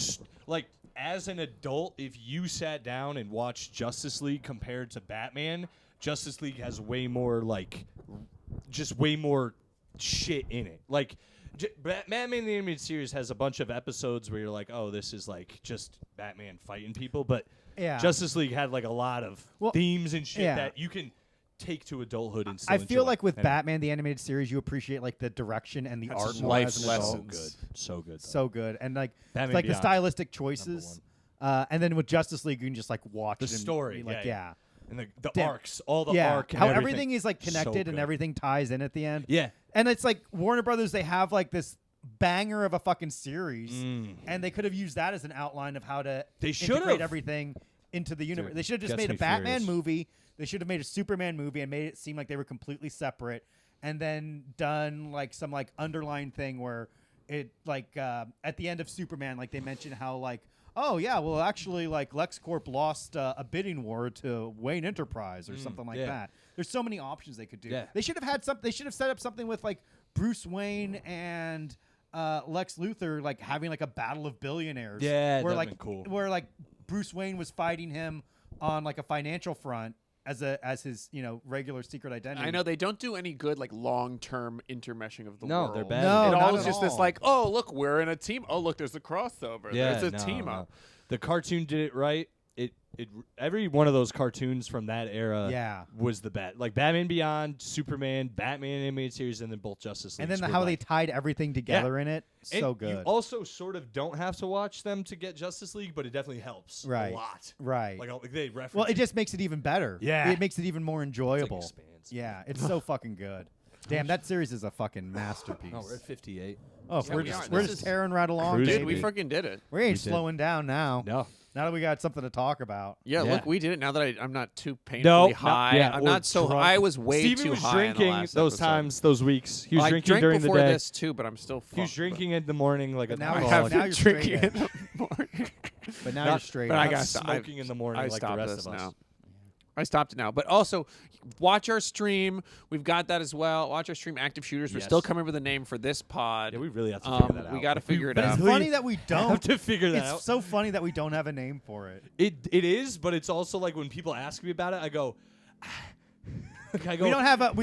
as an adult, if you sat down and watched Justice League compared to Batman, Justice League has way more just way more shit in it. Like Batman the Animated Series has a bunch of episodes where you're like, oh, this is like just Batman fighting people, but Yeah. Justice League had like a lot of themes and shit yeah. that you can take to adulthood and still I feel enjoy. like with And Batman the Animated Series, you appreciate like the direction and the that's art just more life as an lessons. adult. so good, though. So good, and like Batman like the Beyond, stylistic choices. And then with Justice League, you can just like watch The it and story, be like, yeah. And the Damn. arcs, all the yeah, arc, and how everything is like So connected and good. everything ties in at the end. Yeah. And it's like Warner Brothers, they have like this banger of a fucking series, and they could have used that as an outline of how to They should've. integrate everything into the universe. Dude, They should have just gets made a me Batman furious. movie. They should have made a Superman movie and made it seem like they were completely separate, and then done like some like underlying thing where it like at the end of Superman, like they mention how like, oh yeah, well actually like LexCorp lost a bidding war to Wayne Enterprise or something like yeah. that. There's so many options they could do. Yeah. They should have had some. They should have set up something with like Bruce Wayne and Lex Luthor like having like a battle of billionaires. Yeah, where that'd like been cool. where like Bruce Wayne was fighting him on like a financial front, as his regular secret identity. I know they don't do any good like long-term intermeshing of the No, world. they're bad. No, It not all is at just this all. like, oh look, we're in a team. Oh look, there's a crossover. Yeah, There's a no, team no. up. The cartoon did it right. Every one of those cartoons from that era Yeah. was the best. Like Batman Beyond, Superman, Batman animated series, and then both Justice League. And then how they tied everything together in it, so You good. also sort of don't have to watch them to get Justice League, but it definitely helps Right. a lot. Right. Like they reference. Well, it just makes it even better. Yeah. It makes it even more enjoyable. expands. Yeah, it's so fucking good. Damn, that series is a fucking masterpiece. Oh, we're at 58. Oh, Yeah, we're we just are. we're This just is tearing right along, cruising. Dude, baby. we freaking did it. We ain't did. slowing down now. No. Now that we got something to talk about. Yeah, Yeah. look, we did it. Now that I'm not too painfully No, high. yeah, I'm or not so. drunk. I was way Steven too was high in the drinking last those episode. times, those weeks. He was I drinking drank during the before day. this too, but I'm still. He was fucked, drinking in the morning like But a now I you're- have now been you're drinking straight in the morning. But now Not- you're straight. but I up. got Not sto- smoking in the morning I like the stopped rest this of us. now. I stopped it now. But also, watch our stream. We've got that as well. Watch our stream, Active Shooters. We're Yes. still coming up with a name for this pod. Yeah, we really have to figure that out. We got to figure it But it's out. Really funny that we have don't. to figure that It's out. so funny that we don't have a name for it. It is, but it's also like when people ask me about it, I go. I go. We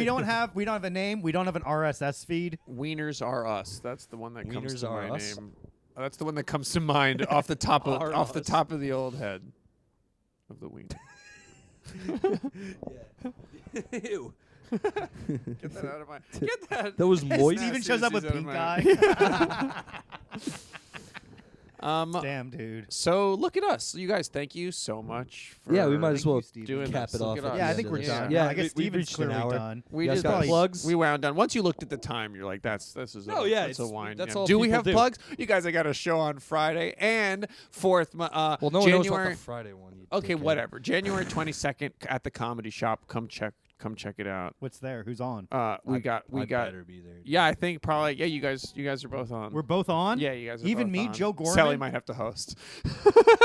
don't have a name. We don't have an RSS feed. Wieners are us. That's the one that comes Wieners to are my us? name. That's the one that comes to mind off the top of Are off the us. top of the old head of the wiener. Ew. Get that out of my. Get that. That was moist. Steven shows up with Seriously, pink out eye. of Damn, dude. So look at us, you guys. Thank you so much. For Yeah, we might as Thank well you, Steven. doing cap this. it Look off. at at us. the Yeah, I end think of we're this. done. Yeah, I guess we've Steven's reached an clearly hour. done. We You guys just got probably- plugs? We wound down. Once you looked at the time, you're like, "This is." Oh, yeah, that's a it's- wind. that's down. all Do we people have do. plugs? You guys, I got a show on Friday and fourth. Well, no one January. knows about the Friday one. you Okay, dickhead. whatever. January 22nd at the Comedy Shop. Come check it out. What's there? Who's on? We I got. better be there. Yeah, I think probably. Yeah, you guys are both on. We're both on. Yeah, you guys are Even both me, on. Joe Gorman. Sally might have to host.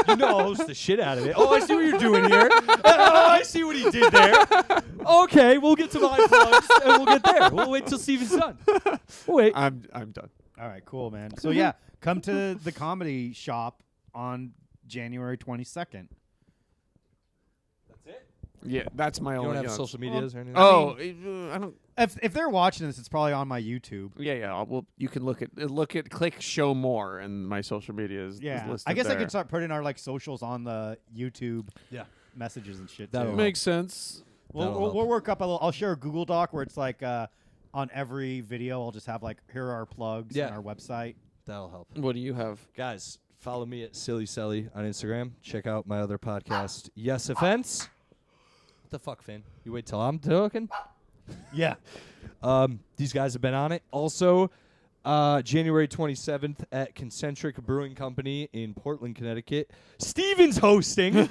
You know I'll host the shit out of it. Oh, I see what you're doing here. Oh, I see what he did there. Okay, we'll get to my plugs and we'll get there. We'll wait till Steven's done. We'll wait. I'm done. All right, cool, man. So yeah, come to the Comedy Shop on January 22nd. Yeah, that's my You only. don't have yeah. social medias or anything? Oh, I don't. If they're watching this, it's probably on my YouTube. Yeah. Well, you can click show more, and my social media is Yeah, listed I guess I there. could start putting our socials on the YouTube Yeah. messages and shit. That'll too. help. Makes sense. That'll We'll help. work up a little. I'll share a Google Doc where it's like on every video, I'll just have like here are our plugs Yeah. and our website. That'll help. What do you have? Guys, follow me at Silly Selly on Instagram. Check out my other podcast, Yes Offense. What the fuck, Finn? You wait till I'm talking? Yeah. These guys have been on it. Also, January 27th at Concentric Brewing Company in Portland, Connecticut. Steven's hosting.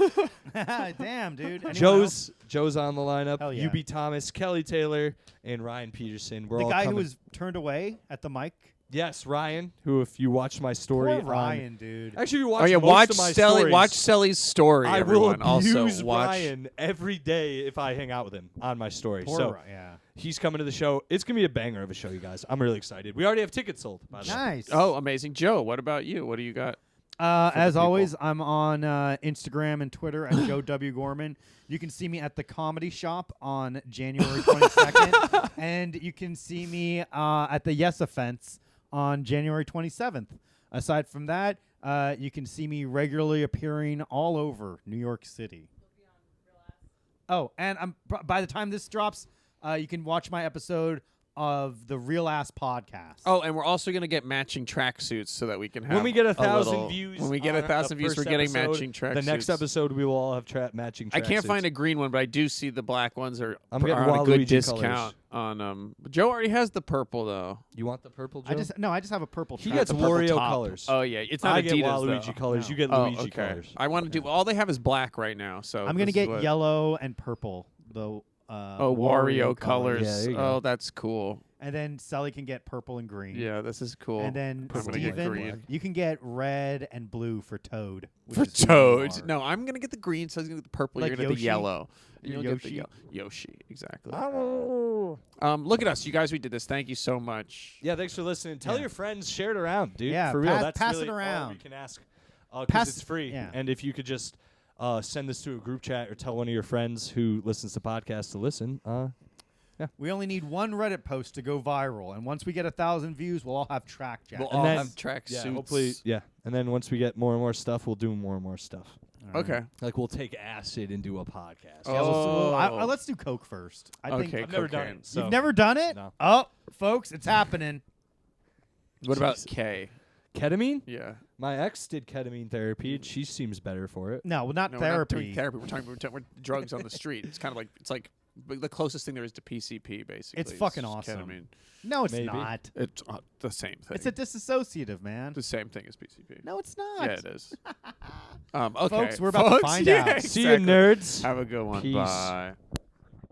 Damn, dude. Anyone else? Joe's on the lineup. Hell yeah. UB Thomas, Kelly Taylor, and Ryan Peterson. We're The all guy who coming. was turned away at the mic. Yes, Ryan, who, if you watch my story, Poor Ryan, dude. Actually, you watch Oh yeah, most watch of my Sally. stories. Watch Sally's story. I everyone. will abuse Also watch. Ryan every day if I hang out with him on my story. Poor so Ryan. Yeah. he's coming to the show. It's gonna be a banger of a show, you guys. I'm really excited. We already have tickets sold. By the way. Nice. Oh, amazing, Joe. What about you? What do you got? As people. always, I'm on Instagram and Twitter at Joe W. Gorman. You can see me at the Comedy Shop on January 22nd. And you can see me at the Yes Offense on January 27th. Aside from that, you can see me regularly appearing all over New York City. Oh, and by the time this drops, you can watch my episode of the Real Ass Podcast. Oh, and we're also gonna get matching tracksuits so that we can have. When we get a 1,000 little- views, when we get on 1,000 the views, we're first getting episode, matching tracksuits. The next episode, we will all have matching. I can't tracksuits. find a green one, but I do see the black ones are I'm getting on a good Waluigi discount colors. on. Joe already has the purple though. You want the purple? Joe? I just have a purple. He track. gets The purple Wario top. colors. Oh yeah, it's not I Adidas get Waluigi though. colors. No. You get Oh, Luigi okay. colors. I want to do. All they have is black right now, so I'm gonna this is get what- yellow and purple. The Wario colors. Yeah, there you Oh, go. that's cool. and then Sully can get purple and green. Yeah, this is cool. And then I'm gonna get Steven, green. you can get red and blue for Toad. which For is who you Toad. are. No, I'm gonna get the green. So he's gonna get the purple. Like You're gonna get the Yoshi? yellow. You're You'll get the Yoshi? Yoshi, exactly. Look at us, you guys. We did this. Thank you so much. Yeah, thanks for listening. Tell Yeah. your friends, share it around, dude. Yeah, for real. pass- That's pass really it all around. we can ask. Pass- Because it's free. yeah. And if you could just send this to a group chat or tell one of your friends who listens to podcasts to listen. We only need one Reddit post to go viral, and once we get 1,000 views, we'll all have track jackets. We'll And all then- have track Yeah, suits. hopefully, yeah. And then once we get more and more stuff, we'll do more and more stuff. All right. Okay. Like we'll take acid and do a podcast. Yeah, Oh. let's do coke first. I think Okay, I've never done cocaine. it. So. you've never done it. No. Oh, folks, it's happening. What about Jeez. K? Ketamine? Yeah. My ex did ketamine therapy, and she seems better for it. No, well, not No, we're not therapy. doing therapy. We're drugs on the street. It's kind of like the closest thing there is to PCP, basically. It's fucking just awesome. Ketamine. No, it's Maybe. not. It's the same thing. It's a disassociative, man. the same thing as PCP. No, it's not. Yeah, it is. Okay, Folks, we're about to find out. Yeah, See you, exactly. nerds. Have a good one. Peace. Bye.